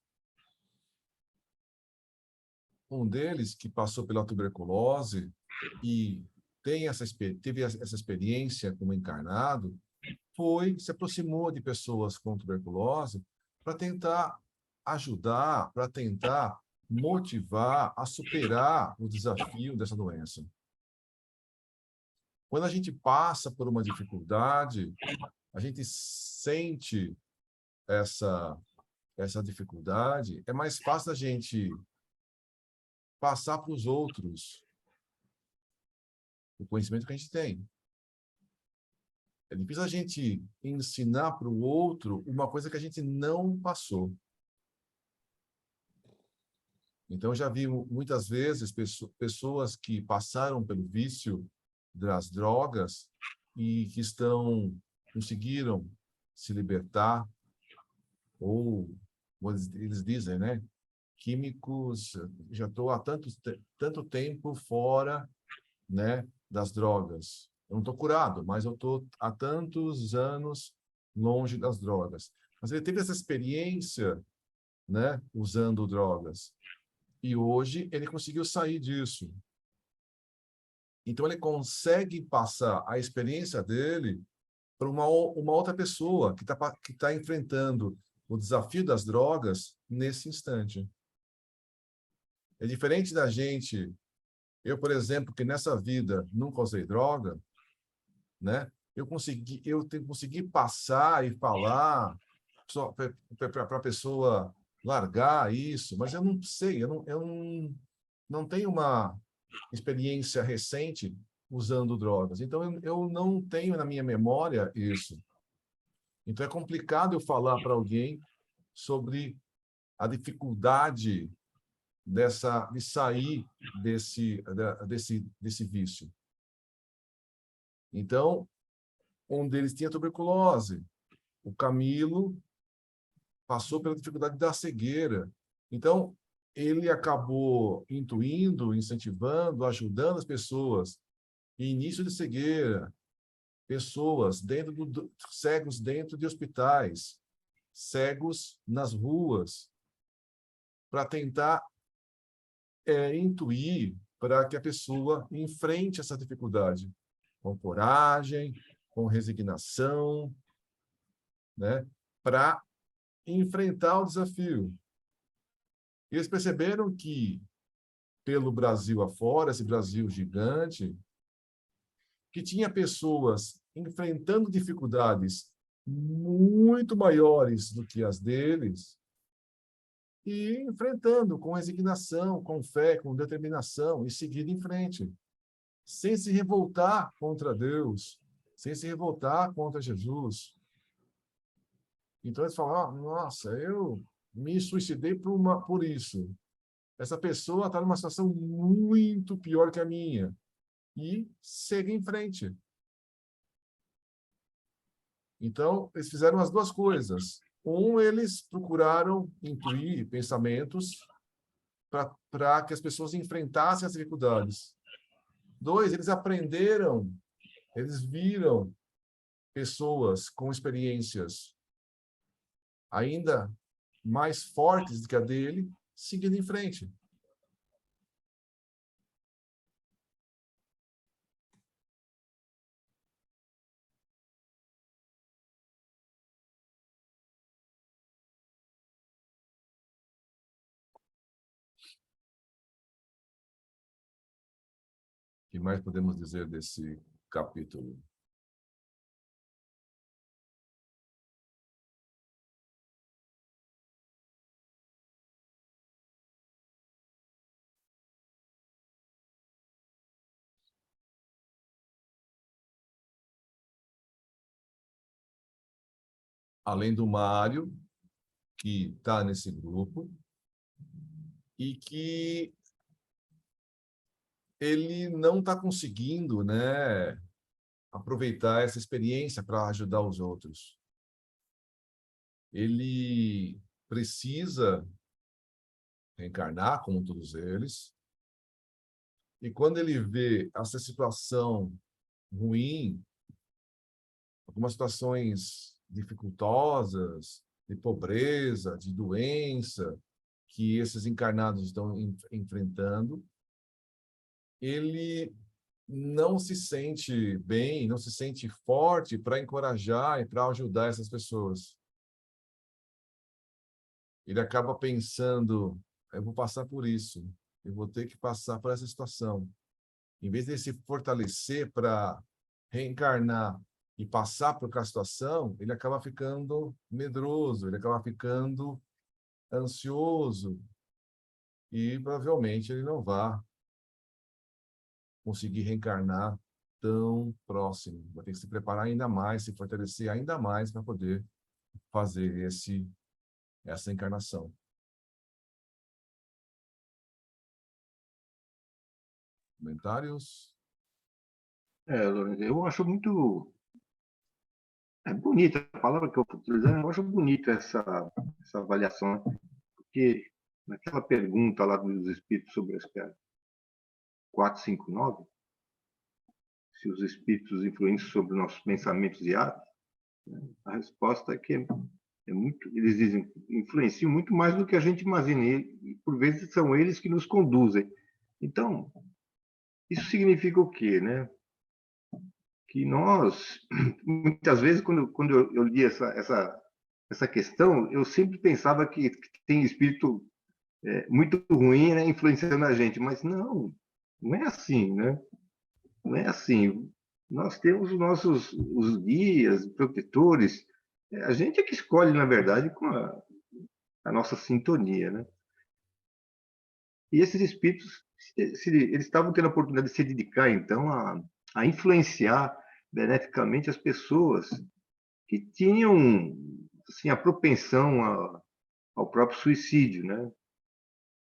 S1: um deles que passou pela tuberculose e teve essa experiência como encarnado, se aproximou de pessoas com tuberculose para tentar ajudar, para tentar motivar a superar o desafio dessa doença. Quando a gente passa por uma dificuldade, a gente sente essa dificuldade, é mais fácil a gente passar para os outros o conhecimento que a gente tem. É difícil a gente ensinar para o outro uma coisa que a gente não passou. Então, eu já vi muitas vezes pessoas que passaram pelo vício das drogas e que conseguiram se libertar, ou, como eles dizem, né? Químicos, já estou há tanto tempo fora, né, das drogas. Eu não estou curado, mas eu estou há tantos anos longe das drogas. Mas ele teve essa experiência, né, usando drogas. E hoje ele conseguiu sair disso. Então ele consegue passar a experiência dele para uma outra pessoa que tá enfrentando o desafio das drogas nesse instante. É diferente da gente. Eu, por exemplo, que nessa vida nunca usei droga, né? Eu consegui passar e falar para a pessoa largar isso, mas eu não sei, não tenho uma experiência recente usando drogas. Então, eu não tenho na minha memória isso. Então, é complicado eu falar para alguém sobre a dificuldade de sair desse vício. Então, um deles tinha tuberculose. O Camilo passou pela dificuldade da cegueira. Então, ele acabou intuindo, incentivando, ajudando as pessoas. Início de cegueira, pessoas cegos dentro de hospitais, cegos nas ruas, para tentar intuir para que a pessoa enfrente essa dificuldade com coragem, com resignação, né, para enfrentar o desafio. E eles perceberam que, pelo Brasil afora, esse Brasil gigante, que tinha pessoas enfrentando dificuldades muito maiores do que as deles e enfrentando com resignação, com fé, com determinação e seguindo em frente, sem se revoltar contra Deus, sem se revoltar contra Jesus. Então eles falam, nossa, eu me suicidei por isso. Essa pessoa está numa situação muito pior que a minha. E segue em frente. Então, eles fizeram as duas coisas. Eles procuraram intuir pensamentos para que as pessoas enfrentassem as dificuldades. 2, eles aprenderam, eles viram pessoas com experiências ainda mais fortes do que a dele, seguindo em frente. que mais podemos dizer desse capítulo? Além do Mário, que está nesse grupo, e que ele não está conseguindo, né, aproveitar essa experiência para ajudar os outros. Ele precisa reencarnar, como todos eles, e quando ele vê essa situação ruim, algumas situações dificultosas, de pobreza, de doença, que esses encarnados estão enfrentando, ele não se sente bem, não se sente forte para encorajar e para ajudar essas pessoas. Ele acaba pensando, eu vou passar por isso, eu vou ter que passar por essa situação. Em vez de se fortalecer para reencarnar e passar por aquela situação, ele acaba ficando medroso, ele acaba ficando ansioso e provavelmente ele não vai conseguir reencarnar tão próximo. Vai ter que se preparar ainda mais, se fortalecer ainda mais para poder fazer essa encarnação. Comentários?
S4: Lorenzo, eu acho muito bonita a palavra que eu estou utilizando, eu acho bonita essa avaliação, né? Porque naquela pergunta lá dos espíritos sobre a esfera 459, se os espíritos influenciam sobre nossos pensamentos e atos, né? A resposta é que eles dizem, influenciam muito mais do que a gente imagina, e por vezes são eles que nos conduzem. Então, isso significa o quê, né? Que nós, muitas vezes, quando eu li essa questão, eu sempre pensava que tem espírito muito ruim, né, influenciando a gente, mas não é assim, né? Não é assim. Nós temos os guias, protetores, a gente é que escolhe, na verdade, com a nossa sintonia, né? E esses espíritos, eles estavam tendo a oportunidade de se dedicar, então, a influenciar beneficamente as pessoas que tinham assim, a propensão ao próprio suicídio, né?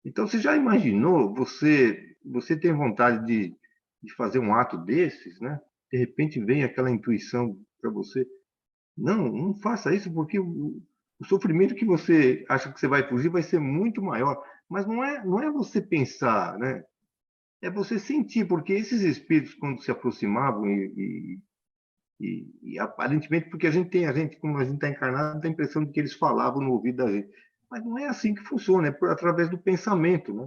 S4: Então, você já imaginou, você tem vontade de fazer um ato desses, né? De repente vem aquela intuição para você, não faça isso, porque o sofrimento que você acha que você vai fugir vai ser muito maior. Mas não é você pensar, né? É você sentir, porque esses espíritos, quando se aproximavam e aparentemente, porque como a gente está encarnado, tem a impressão de que eles falavam no ouvido da gente. Mas não é assim que funciona, através do pensamento, né?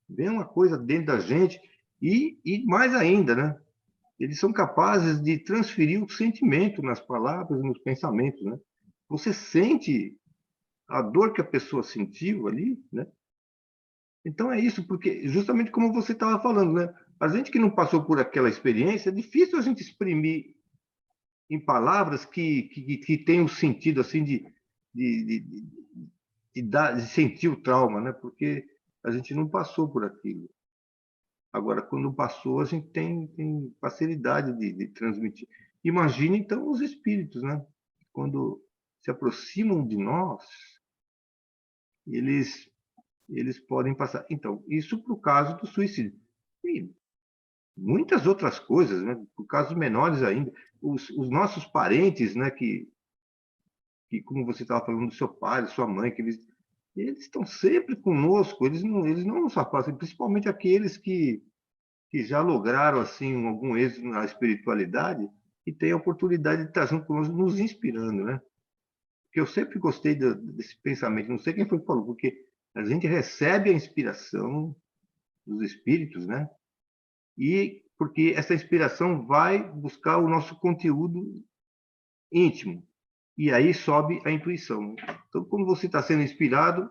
S4: Vem uma coisa dentro da gente e mais ainda, né? Eles são capazes de transferir o sentimento nas palavras e nos pensamentos, né? Você sente a dor que a pessoa sentiu ali, né? Então é isso, porque justamente como você estava falando, né? A gente que não passou por aquela experiência, é difícil a gente exprimir em palavras que tenham sentido assim de, de sentir o trauma, né? Porque a gente não passou por aquilo. Agora, quando passou, a gente tem facilidade de transmitir. Imagine, então, os espíritos, né? Quando se aproximam de nós, eles, eles podem passar. Então, isso para o caso do suicídio. E muitas outras coisas, né? Por casos menores ainda. Os nossos parentes, né? Que como você estava falando do seu pai, da sua mãe, que eles estão sempre conosco, eles não nos afastam, principalmente aqueles que já lograram assim algum êxito na espiritualidade e têm a oportunidade de estar junto conosco, nos inspirando, né? Porque eu sempre gostei desse pensamento, não sei quem foi que falou, porque a gente recebe a inspiração dos espíritos, né? E porque essa inspiração vai buscar o nosso conteúdo íntimo, e aí sobe a intuição. Então, quando você está sendo inspirado,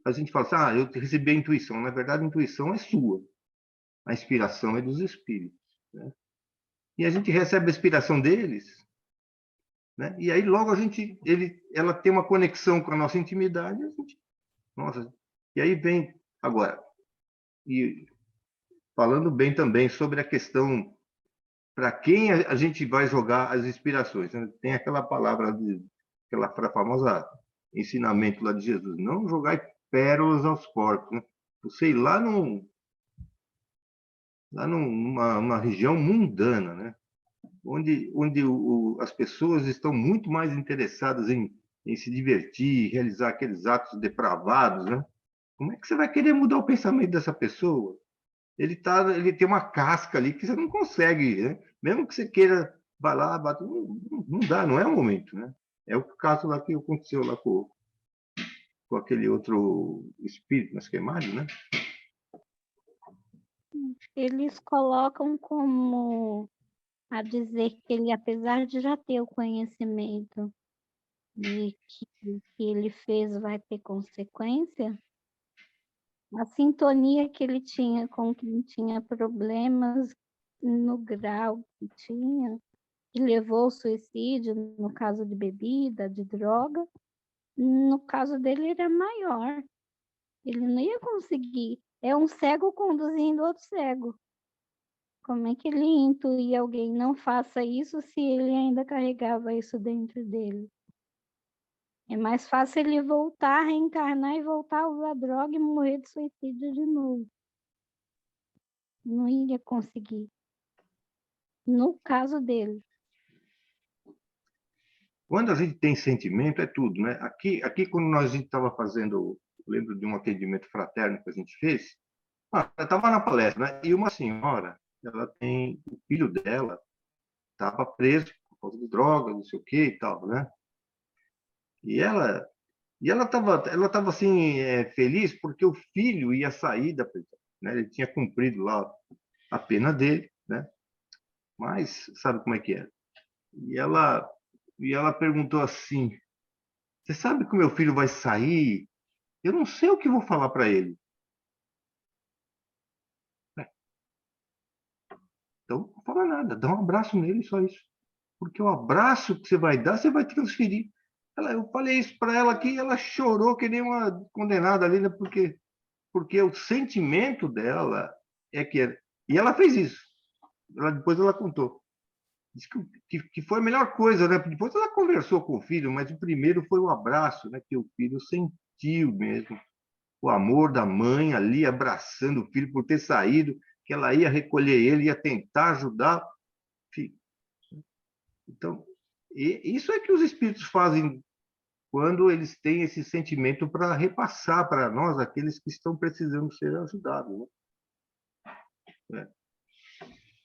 S4: a gente fala assim, eu recebi a intuição. Na verdade, a intuição é sua. A inspiração é dos espíritos. né? E a gente recebe a inspiração deles, né? E aí logo ela tem uma conexão com a nossa intimidade, a gente, nossa, e aí vem agora, e falando bem também sobre a questão para quem a gente vai jogar as inspirações, né? Tem aquela palavra, aquela famosa ensinamento lá de Jesus, não jogai pérolas aos porcos, né? Você ir numa região mundana, né? Onde as pessoas estão muito mais interessadas em se divertir, realizar aqueles atos depravados, né? Como é que você vai querer mudar o pensamento dessa pessoa? Ele tem uma casca ali que você não consegue, né? Mesmo que você queira, vai lá, bate, não dá, não é o momento, né? É o caso lá que aconteceu lá com aquele outro espírito nas queimadas, né?
S5: Eles colocam como a dizer que ele, apesar de já ter o conhecimento de que o que ele fez vai ter consequência, a sintonia que ele tinha com quem tinha problemas no grau que tinha, que levou ao suicídio, no caso de bebida, de droga, no caso dele era maior. Ele não ia conseguir. É um cego conduzindo outro cego. Como é que ele ia intuir alguém não faça isso se ele ainda carregava isso dentro dele? É mais fácil ele voltar, reencarnar e voltar a usar droga e morrer de suicídio de novo. Não ia conseguir. No caso dele.
S4: Quando a gente tem sentimento, é tudo, né? Aqui quando a gente estava fazendo, lembro de um atendimento fraterno que a gente fez, eu estava na palestra, né? E uma senhora, o filho dela estava preso por causa de drogas, não sei o que e tal, né? E ela estava assim, feliz porque o filho ia sair da prisão, né? Ele tinha cumprido lá a pena dele, né? Mas sabe como é que é? E ela perguntou assim: "Você sabe que o meu filho vai sair? Eu não sei o que vou falar para ele." Então, não fala nada, dá um abraço nele, só isso. Porque o abraço que você vai dar, você vai transferir. Eu falei isso para ela aqui, ela chorou que nem uma condenada ali, né? Porque o sentimento dela é que era. E ela fez isso. Depois ela contou. Disse que foi a melhor coisa, né? Depois ela conversou com o filho, mas o primeiro foi o abraço, né? Que o filho sentiu mesmo. O amor da mãe ali abraçando o filho por ter saído, que ela ia recolher ele, ia tentar ajudar. Então, isso é que os espíritos fazem quando eles têm esse sentimento para repassar para nós, aqueles que estão precisando ser ajudados, né?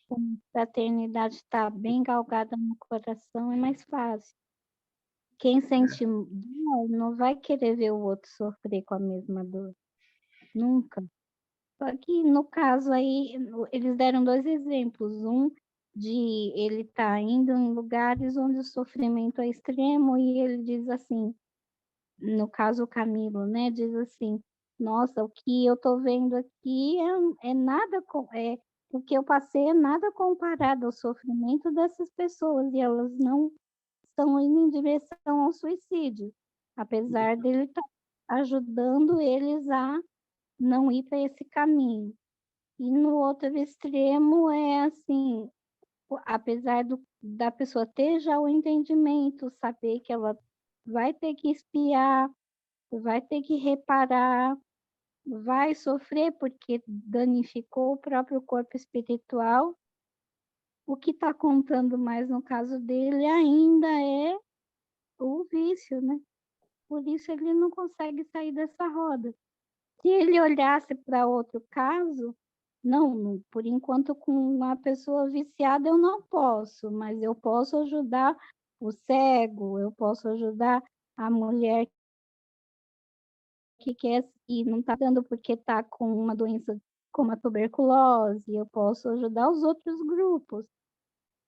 S5: Como a fraternidade está bem galgada no coração, é mais fácil. Quem sente dor não vai querer ver o outro sofrer com a mesma dor. Nunca. Só que, no caso aí, eles deram 2 exemplos. Um de ele estar indo em lugares onde o sofrimento é extremo e ele diz assim, no caso o Camilo, né, diz assim: "Nossa, o que eu estou vendo aqui é nada o que eu passei é nada comparado ao sofrimento dessas pessoas e elas não estão indo em direção ao suicídio, apesar dele estar ajudando eles a não ir para esse caminho". E no outro extremo é assim, apesar da pessoa ter já o entendimento, saber que ela vai ter que espiar, vai ter que reparar, vai sofrer porque danificou o próprio corpo espiritual, o que está contando mais no caso dele ainda é o vício, né? Por isso ele não consegue sair dessa roda. Se ele olhasse para outro caso, não, por enquanto com uma pessoa viciada eu não posso, mas eu posso ajudar o cego, eu posso ajudar a mulher que quer e não está dando porque está com uma doença como a tuberculose, eu posso ajudar os outros grupos,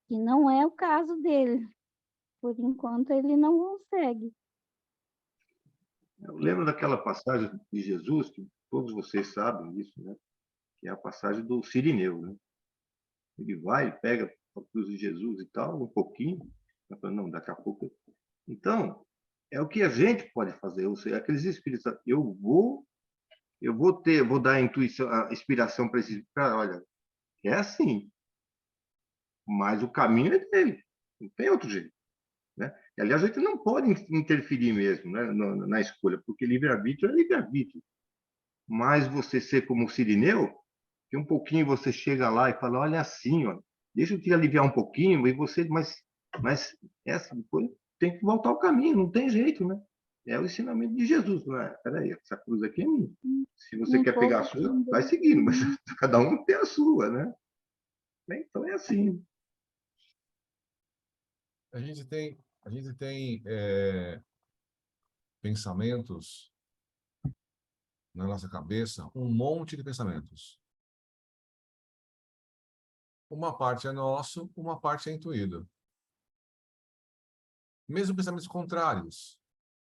S5: que não é o caso dele. Por enquanto ele não consegue.
S4: Eu lembro daquela passagem de Jesus, que todos vocês sabem disso, né? Que é a passagem do Cirineu, né? Ele vai, ele pega a cruz de Jesus e tal, um pouquinho, vai falando, não, daqui a pouco. Então, é o que a gente pode fazer, ou seja, aqueles espíritos, vou dar a intuição, a inspiração para esses, olha, é assim, mas o caminho é dele, não tem outro jeito, né? E, aliás, a gente não pode interferir mesmo, né, na escolha, porque livre-arbítrio é livre-arbítrio. Mas você ser como o Cirineu, que um pouquinho você chega lá e fala, olha assim, ó, deixa eu te aliviar um pouquinho, e você, mas essa depois tem que voltar ao caminho, não tem jeito, né? É o ensinamento de Jesus, né? Peraí, essa cruz aqui é minha. Se você quer pegar a sua, vai seguindo, mas cada um tem a sua, né? Então é assim.
S1: A gente tem pensamentos na nossa cabeça, um monte de pensamentos. Uma parte é nosso, uma parte é intuído. Mesmo pensamentos contrários.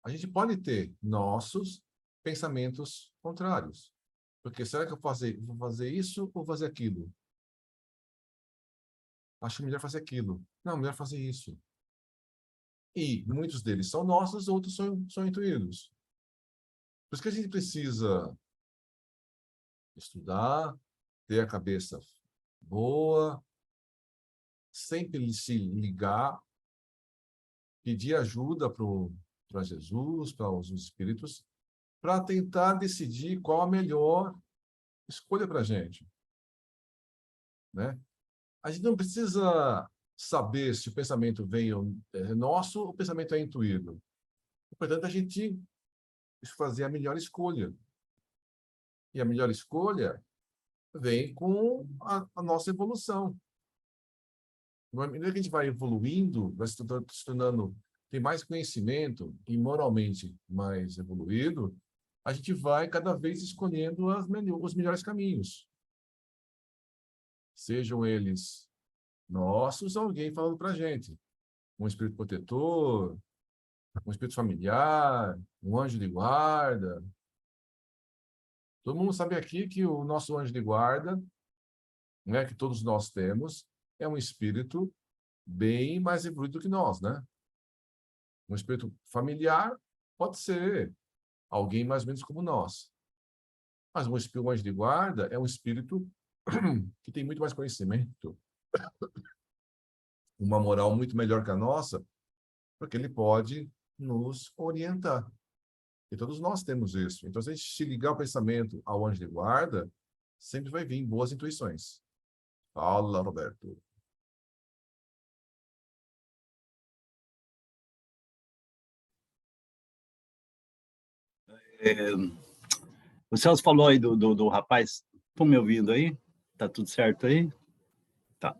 S1: A gente pode ter nossos pensamentos contrários. Porque será que eu vou fazer isso ou fazer aquilo? Acho melhor fazer aquilo. Não, melhor fazer isso. E muitos deles são nossos, outros são intuídos. Por isso que a gente precisa estudar, ter a cabeça boa, sempre se ligar, pedir ajuda para Jesus, para os espíritos, para tentar decidir qual a melhor escolha para a gente. Né? A gente não precisa saber se o pensamento é nosso ou o pensamento é intuído. Portanto, a gente fazer a melhor escolha. E a melhor escolha vem com a nossa evolução. À medida que a gente vai evoluindo, vai se tornando, tem mais conhecimento e moralmente mais evoluído, a gente vai cada vez escolhendo os melhores caminhos. Sejam eles nossos, alguém falando para a gente. Um espírito protetor, um espírito familiar, um anjo de guarda. Todo mundo sabe aqui que o nosso anjo de guarda, né, que todos nós temos, é um espírito bem mais evoluído que nós, né? Um espírito familiar pode ser alguém mais ou menos como nós. Mas um anjo de guarda é um espírito que tem muito mais conhecimento, uma moral muito melhor que a nossa, porque ele pode nos orientar. E todos nós temos isso. Então, se a gente se ligar o pensamento ao anjo de guarda, sempre vai vir boas intuições. Fala, Roberto.
S2: O Celso falou aí do rapaz. Estão me ouvindo aí? Tá tudo certo aí? Tá.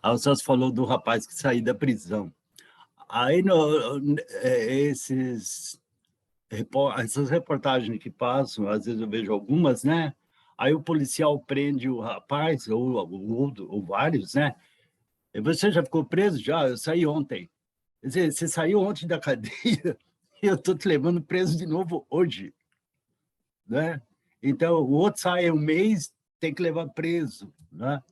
S2: Aí o Celso falou do rapaz que saiu da prisão. Aí, essas reportagens que passam, às vezes eu vejo algumas, né? Aí o policial prende o rapaz, ou vários, né? E você já ficou preso? Já, eu saí ontem. Quer dizer, você saiu ontem da cadeia e eu estou te levando preso de novo hoje, né? Então, o outro sai um mês, tem que levar preso, né?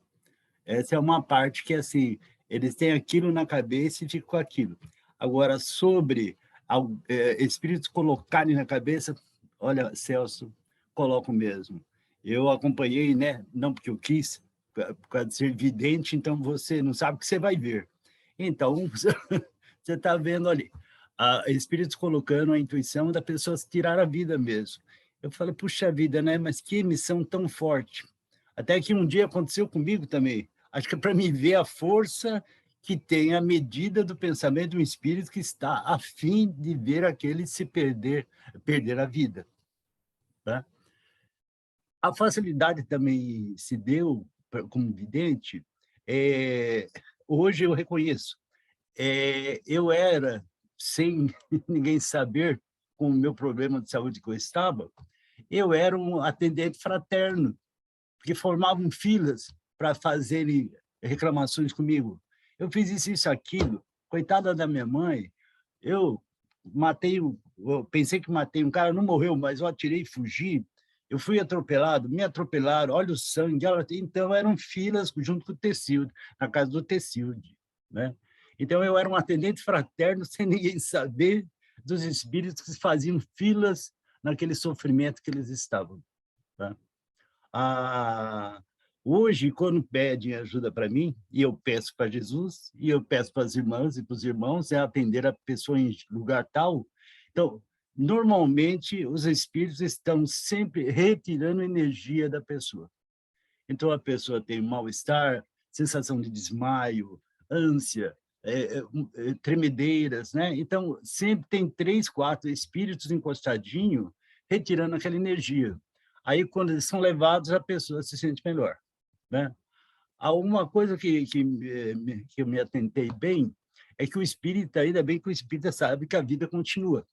S2: Essa é uma parte que, assim, eles têm aquilo na cabeça e ficam com aquilo. Agora, sobre espíritos colocarem na cabeça, olha, Celso, coloco mesmo. Eu acompanhei, né? Não porque eu quis, por causa de ser vidente, então você não sabe o que você vai ver. Então, você está vendo ali, espíritos colocando a intuição da pessoa se tirar a vida mesmo. Eu falei, puxa vida, né? Mas que missão tão forte. Até que um dia aconteceu comigo também. Acho que é para me ver a força que tem a medida do pensamento de um espírito que está a fim de ver aquele se perder a vida. Tá? A facilidade também se deu como vidente. Hoje eu reconheço. Eu era, sem ninguém saber, com o meu problema de saúde que eu estava, eu era um atendente fraterno, porque formavam filas para fazerem reclamações comigo. Eu fiz isso, aquilo. Coitada da minha mãe, eu pensei que matei um cara, não morreu, mas eu atirei e fugi. eu fui atropelado, me atropelaram, olha o sangue. Então, eram filas junto com o Tecilde, na casa do Tecilde, né? Então, eu era um atendente fraterno, sem ninguém saber dos espíritos que faziam filas naquele sofrimento que eles estavam. Tá? Hoje, quando pedem ajuda para mim, e eu peço para Jesus, e eu peço para as irmãs e para os irmãos, atender a pessoa em lugar tal. Então, normalmente, os espíritos estão sempre retirando energia da pessoa. Então, a pessoa tem mal-estar, sensação de desmaio, ânsia, tremedeiras, né? Então, sempre tem 3, 4 espíritos encostadinhos retirando aquela energia. Aí, quando eles são levados, a pessoa se sente melhor, né? Há uma coisa que eu me atentei bem, é que o espírita, ainda bem que o espírita sabe que a vida continua,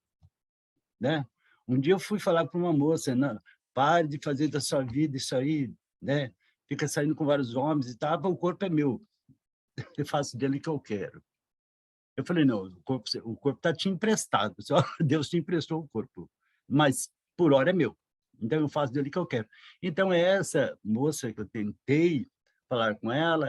S2: né? Um dia eu fui falar para uma moça, não, pare de fazer da sua vida isso aí, né? Fica saindo com vários homens e tal, o corpo é meu, eu faço dele o que eu quero. Eu falei, não, o corpo está te emprestado, só Deus te emprestou o corpo, mas por hora é meu, então eu faço dele o que eu quero. Então, essa moça que eu tentei falar com ela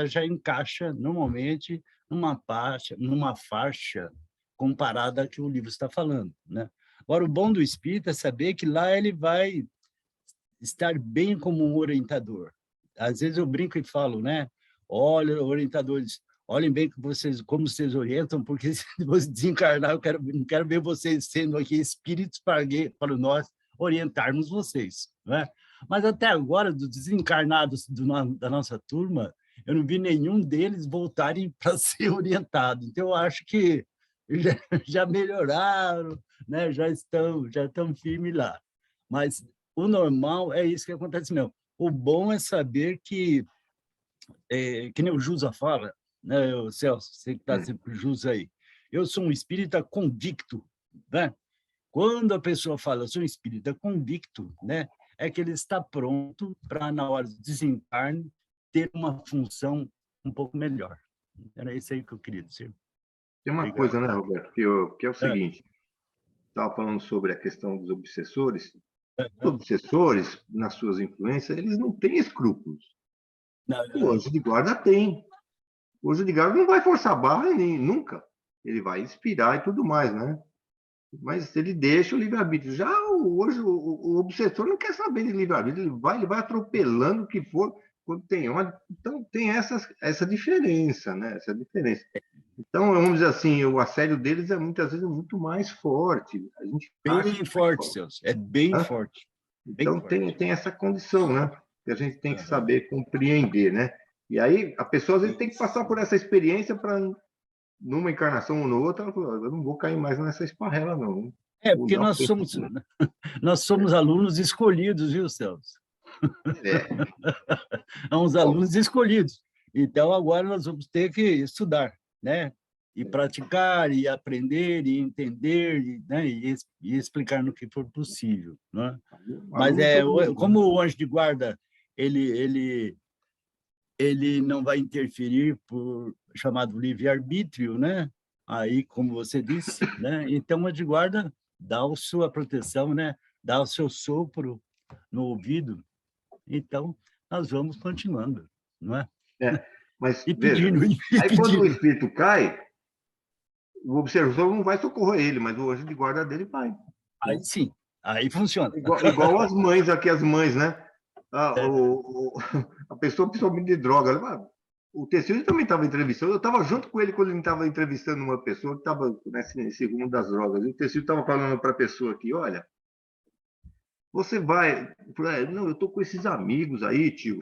S2: já encaixa, normalmente, numa faixa comparada que o livro está falando, né? Agora, o bom do espírita é saber que lá ele vai estar bem como um orientador. Às vezes eu brinco e falo, né? Olha, orientadores, olhem bem como vocês orientam, porque se você desencarnar, eu não quero ver vocês sendo aqui espíritos para nós orientarmos vocês, né? Mas até agora, dos desencarnados da nossa turma, eu não vi nenhum deles voltarem para ser orientado. Então, eu acho que já melhoraram, né? Já estão firmes lá. Mas o normal é isso que acontece mesmo. O bom é saber que nem o Jusa fala, né, o Celso, você que está sempre com o Jusa aí, eu sou um espírita convicto, né? Quando a pessoa fala, eu sou um espírita convicto, né, é que ele está pronto para, na hora do desencarne, ter uma função um pouco melhor. Era isso aí que eu queria dizer.
S4: Tem uma
S2: Obrigado.
S4: coisa, né, Roberto, que é o seguinte, estava falando sobre a questão dos obsessores. Os obsessores, nas suas influências, eles não têm escrúpulos. O anjo de guarda tem. O anjo de guarda não vai forçar a barra nem nunca. Ele vai inspirar e tudo mais, né? Mas ele deixa o livre-arbítrio. Já hoje o obsessor não quer saber de livre-arbítrio, ele vai atropelando o que for quando tem ódio. Então tem essa diferença, né? Essa diferença. Então, vamos dizer assim, o assédio deles é muitas vezes muito mais forte. A gente
S2: bem forte, Celso. É bem forte. Bem
S4: então
S2: forte.
S4: tem essa condição, né? Que a gente tem que saber compreender, né? E aí a pessoa às vezes tem que passar por essa experiência para numa encarnação ou noutra, eu não vou cair mais nessa esparrela, não.
S2: Porque nós somos alunos escolhidos, viu, Celso? São alunos escolhidos. Então, agora nós vamos ter que estudar, né? E praticar, e aprender, e entender, né? E explicar no que for possível, né? Mas como o anjo de guarda, ele não vai interferir por chamado livre-arbítrio, né? Aí, como você disse, né? Então, a de guarda dá a sua proteção, né? Dá o seu sopro no ouvido. Então, nós vamos continuando, não é?
S4: Mas,
S2: E
S4: veja,
S2: pedindo,
S4: aí quando o espírito cai, o observador não vai socorrer ele, mas o anjo de guarda dele vai.
S2: Aí sim, aí funciona.
S4: Igual as mães aqui, as mães, né? A pessoa, principalmente de droga, o Tecido também estava entrevistando, eu estava junto com ele quando ele estava entrevistando uma pessoa que estava nesse rumo das drogas. E o Tecido estava falando para a pessoa aqui, olha, você vai... Não, eu estou com esses amigos aí, tio.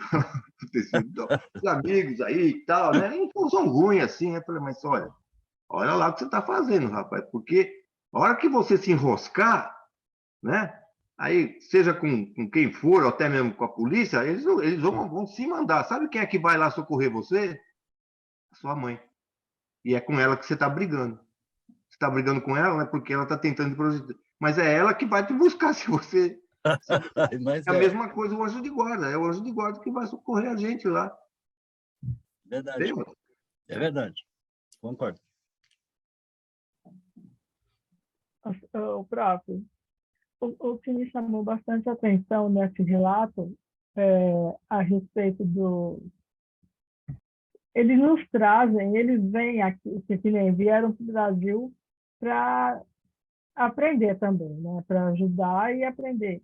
S4: Os amigos aí e tal, né? Não são ruins assim. Eu falei, mas olha lá o que você está fazendo, rapaz, porque a hora que você se enroscar, né? Aí, seja com quem for, ou até mesmo com a polícia, eles vão se mandar. Sabe quem é que vai lá socorrer você? A sua mãe. E é com ela que você está brigando. Você está brigando com ela, né? Porque ela está tentando... Mas é ela que vai te buscar se você...
S2: Mas
S4: é a mesma coisa o anjo de guarda. É o anjo de guarda que vai socorrer a gente lá.
S2: Verdade. É verdade. Concordo.
S6: O próprio. o que me chamou bastante atenção nesse relato a respeito do... Eles nos trazem, eles vêm aqui, que nem vieram para o Brasil para aprender também, né? Para ajudar e aprender.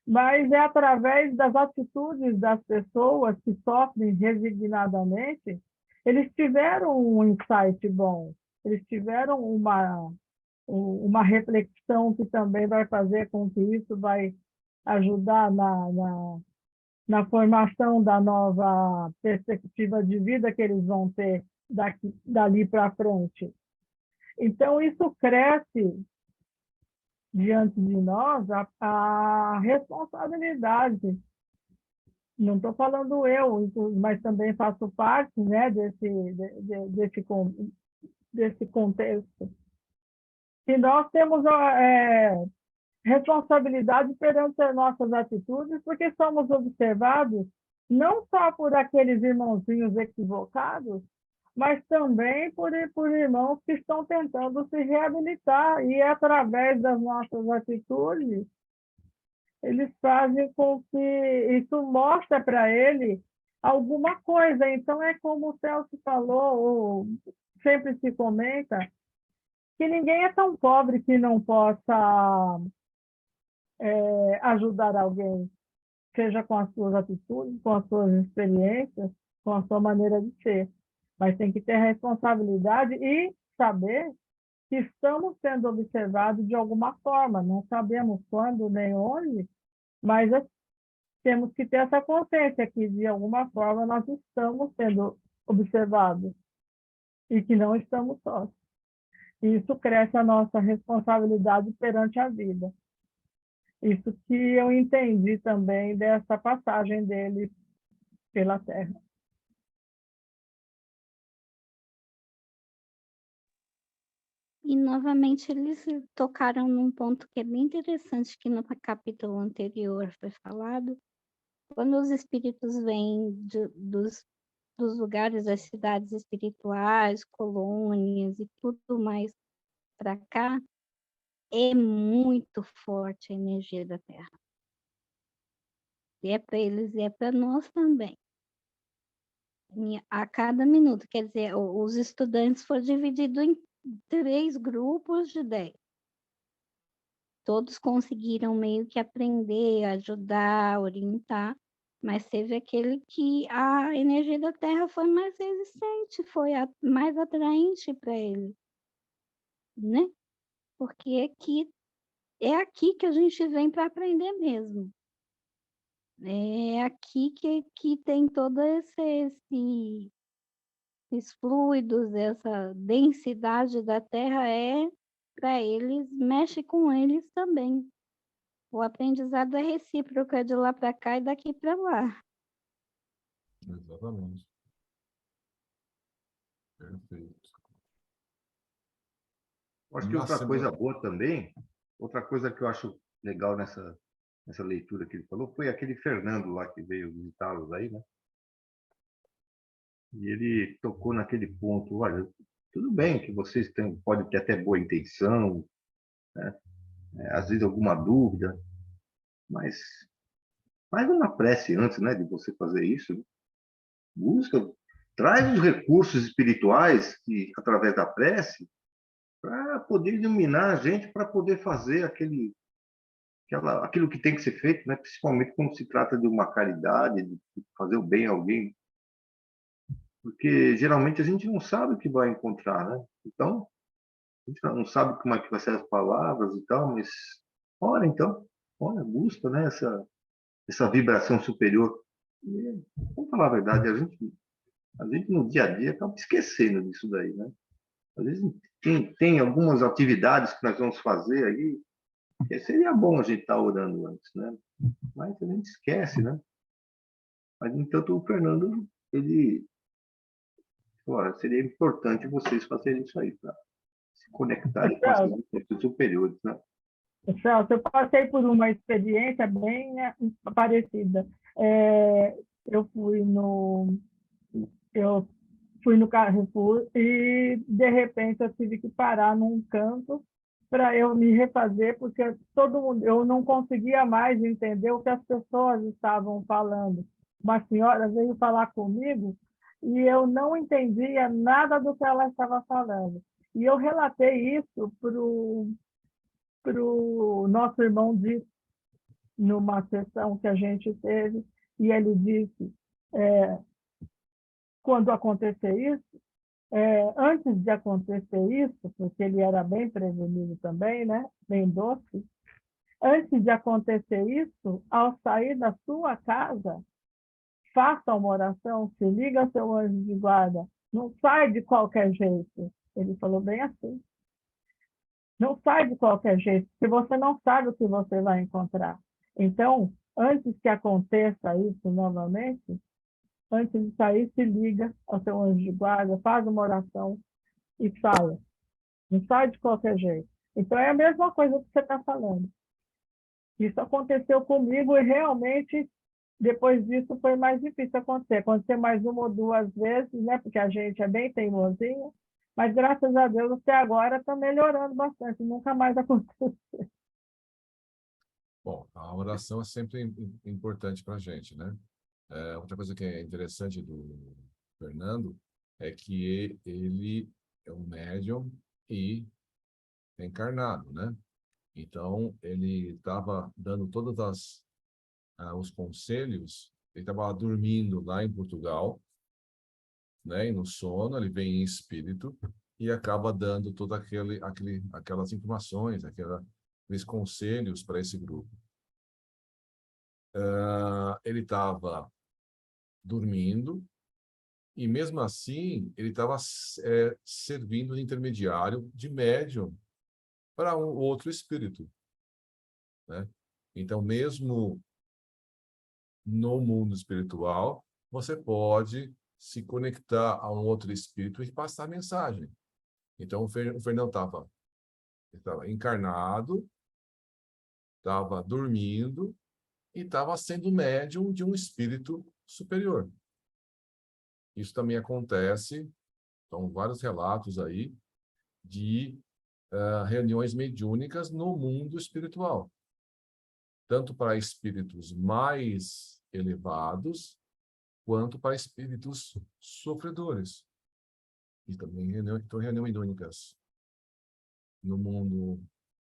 S6: Mas é através das atitudes das pessoas que sofrem resignadamente, eles tiveram um insight bom, eles tiveram uma reflexão que também vai fazer com que isso vai ajudar na formação da nova perspectiva de vida que eles vão ter dali para frente. Então, isso cresce diante de nós a responsabilidade. Não estou falando eu, mas também faço parte, né, desse contexto. E nós temos responsabilidade perante as nossas atitudes, porque somos observados não só por aqueles irmãozinhos equivocados, mas também por irmãos que estão tentando se reabilitar, e através das nossas atitudes, eles fazem com que isso mostre para ele alguma coisa. Então, é como o Celso falou, ou sempre se comenta, que ninguém é tão pobre que não possa ajudar alguém, seja com as suas atitudes, com as suas experiências, com a sua maneira de ser. Mas tem que ter responsabilidade e saber que estamos sendo observados de alguma forma. Não sabemos quando nem onde, mas temos que ter essa consciência que, de alguma forma, nós estamos sendo observados e que não estamos sós. Isso cresce a nossa responsabilidade perante a vida. Isso que eu entendi também dessa passagem dele pela Terra.
S5: E, novamente, eles tocaram num ponto que é bem interessante, que no capítulo anterior foi falado. Quando os espíritos vêm dos lugares, das cidades espirituais, colônias e tudo mais para cá, é muito forte a energia da Terra. E é para eles e é para nós também. A cada minuto, quer dizer, os estudantes foram divididos em 3 grupos de 10. Todos conseguiram meio que aprender, ajudar, orientar, mas teve aquele que a energia da Terra foi mais resistente, foi mais atraente para ele, né? Porque é aqui que a gente vem para aprender mesmo. É aqui que tem todo esses fluidos, essa densidade da Terra para eles, mexe com eles também. O aprendizado é recíproco, é de lá para cá e daqui para lá.
S1: Exatamente. Perfeito.
S4: Acho que outra coisa boa também, outra coisa que eu acho legal nessa leitura que ele falou, foi aquele Fernando lá que veio visitá-los aí, né? E ele tocou naquele ponto, olha, tudo bem que vocês podem ter até boa intenção, né? Às vezes alguma dúvida, mas faz uma prece antes, né, de você fazer isso. Né? Busca, traz os recursos espirituais que, através da prece, para poder iluminar a gente, para poder fazer aquilo que tem que ser feito, né? Principalmente quando se trata de uma caridade, de fazer o bem a alguém. Porque geralmente a gente não sabe o que vai encontrar, né? Então, a gente não sabe como é que vai ser as palavras e tal, mas ora então, olha, busca, né, essa vibração superior. E, vamos falar a verdade, a gente no dia a dia acaba esquecendo disso daí, né? Às vezes tem algumas atividades que nós vamos fazer aí, que seria bom a gente estar orando antes, né? Mas a gente esquece, né? Mas, entanto, o Fernando, ele... Olha, seria importante vocês fazerem isso aí, para se conectarem com essas experiências superiores, né?
S6: Celso, eu passei por uma experiência bem parecida. Eu fui no Carrefour e, de repente, eu tive que parar num canto para eu me refazer, porque todo mundo, eu não conseguia mais entender o que as pessoas estavam falando. Uma senhora veio falar comigo e eu não entendia nada do que ela estava falando. E eu relatei isso para o nosso irmão Dito, numa sessão que a gente teve, e ele disse, quando acontecer isso, antes de acontecer isso, porque ele era bem prevenido também, né? Bem doce, antes de acontecer isso, ao sair da sua casa, faça uma oração, se liga ao seu anjo de guarda, não sai de qualquer jeito. Ele falou bem assim. Não sai de qualquer jeito, porque você não sabe o que você vai encontrar. Então, antes que aconteça isso novamente, antes de sair, se liga ao seu anjo de guarda, faz uma oração e saia. Não sai de qualquer jeito. Então, é a mesma coisa que você está falando. Isso aconteceu comigo e realmente, depois disso, foi mais difícil acontecer. Acontecer mais uma ou duas vezes, né? Porque a gente é bem teimosinha, mas graças a Deus até agora está melhorando bastante, nunca mais aconteceu.
S1: Bom, a oração é sempre importante para a gente, né? Outra coisa que é interessante do Fernando é que ele é um médium e é encarnado, né? Então, ele estava dando todos os conselhos, ele estava dormindo lá em Portugal, né? E no sono, ele vem em espírito e acaba dando todas aquelas informações, aqueles conselhos para esse grupo. Ele estava dormindo e, mesmo assim, ele estava servindo de intermediário, de médium, para um outro espírito, né? Então, mesmo no mundo espiritual, você pode se conectar a um outro espírito e passar mensagem. Então, o Fernão estava encarnado, estava dormindo e estava sendo médium de um espírito superior. Isso também acontece, são vários relatos aí de reuniões mediúnicas no mundo espiritual, tanto para espíritos mais elevados, quanto para espíritos sofredores. E também reuniões mediúnicas no mundo,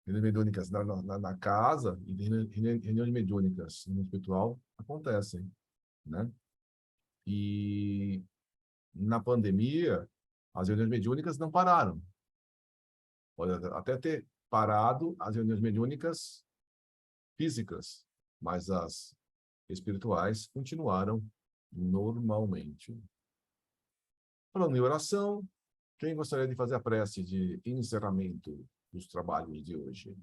S1: reuniões mediúnicas na casa e reuniões mediúnicas no mundo espiritual acontecem, né? E na pandemia, as reuniões mediúnicas não pararam. Pode até ter parado as reuniões mediúnicas físicas, mas as espirituais continuaram normalmente. Falando em oração, quem gostaria de fazer a prece de encerramento dos trabalhos de hoje?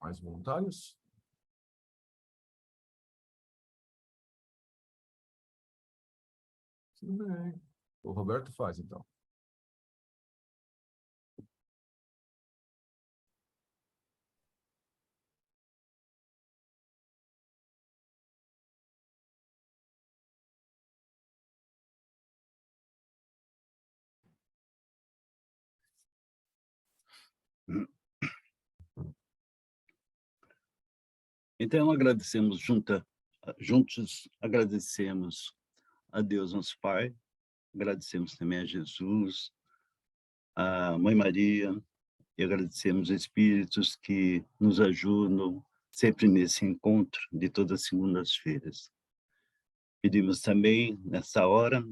S1: Mais voluntários? Tudo bem. O Roberto faz, então.
S2: Então, juntos agradecemos a Deus, nosso Pai, agradecemos também a Jesus, a Mãe Maria, e agradecemos os espíritos que nos ajudam sempre nesse encontro de todas as segundas-feiras. Pedimos também, nessa hora,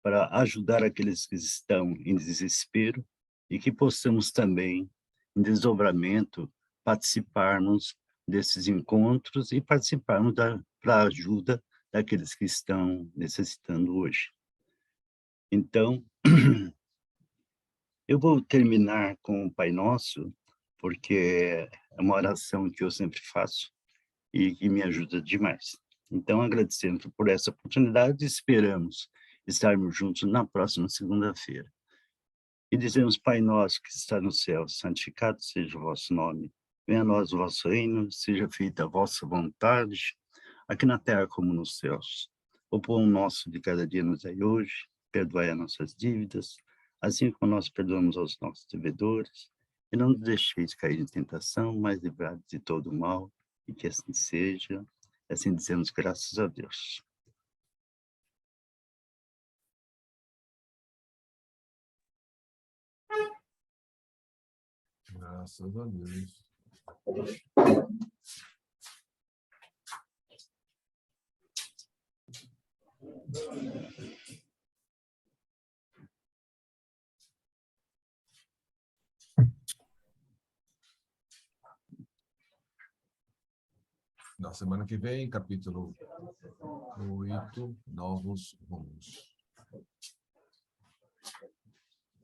S2: para ajudar aqueles que estão em desespero e que possamos também, em desdobramento, participarmos desses encontros e participarmos para a ajuda daqueles que estão necessitando hoje. Então, eu vou terminar com o Pai Nosso, porque é uma oração que eu sempre faço e que me ajuda demais. Então, agradecemos por essa oportunidade e esperamos estarmos juntos na próxima segunda-feira. E dizemos, Pai nosso que está no céu, santificado seja o vosso nome. Venha a nós o vosso reino, seja feita a vossa vontade, aqui na terra como nos céus. O pão nosso de cada dia nos dai hoje, perdoai as nossas dívidas, assim como nós perdoamos aos nossos devedores, e não nos deixeis cair em tentação, mas livrai-nos de todo o mal, e que assim seja. Assim dizemos graças a Deus.
S1: Graças a Deus. Na semana que vem, capítulo 8, Novos Rumos.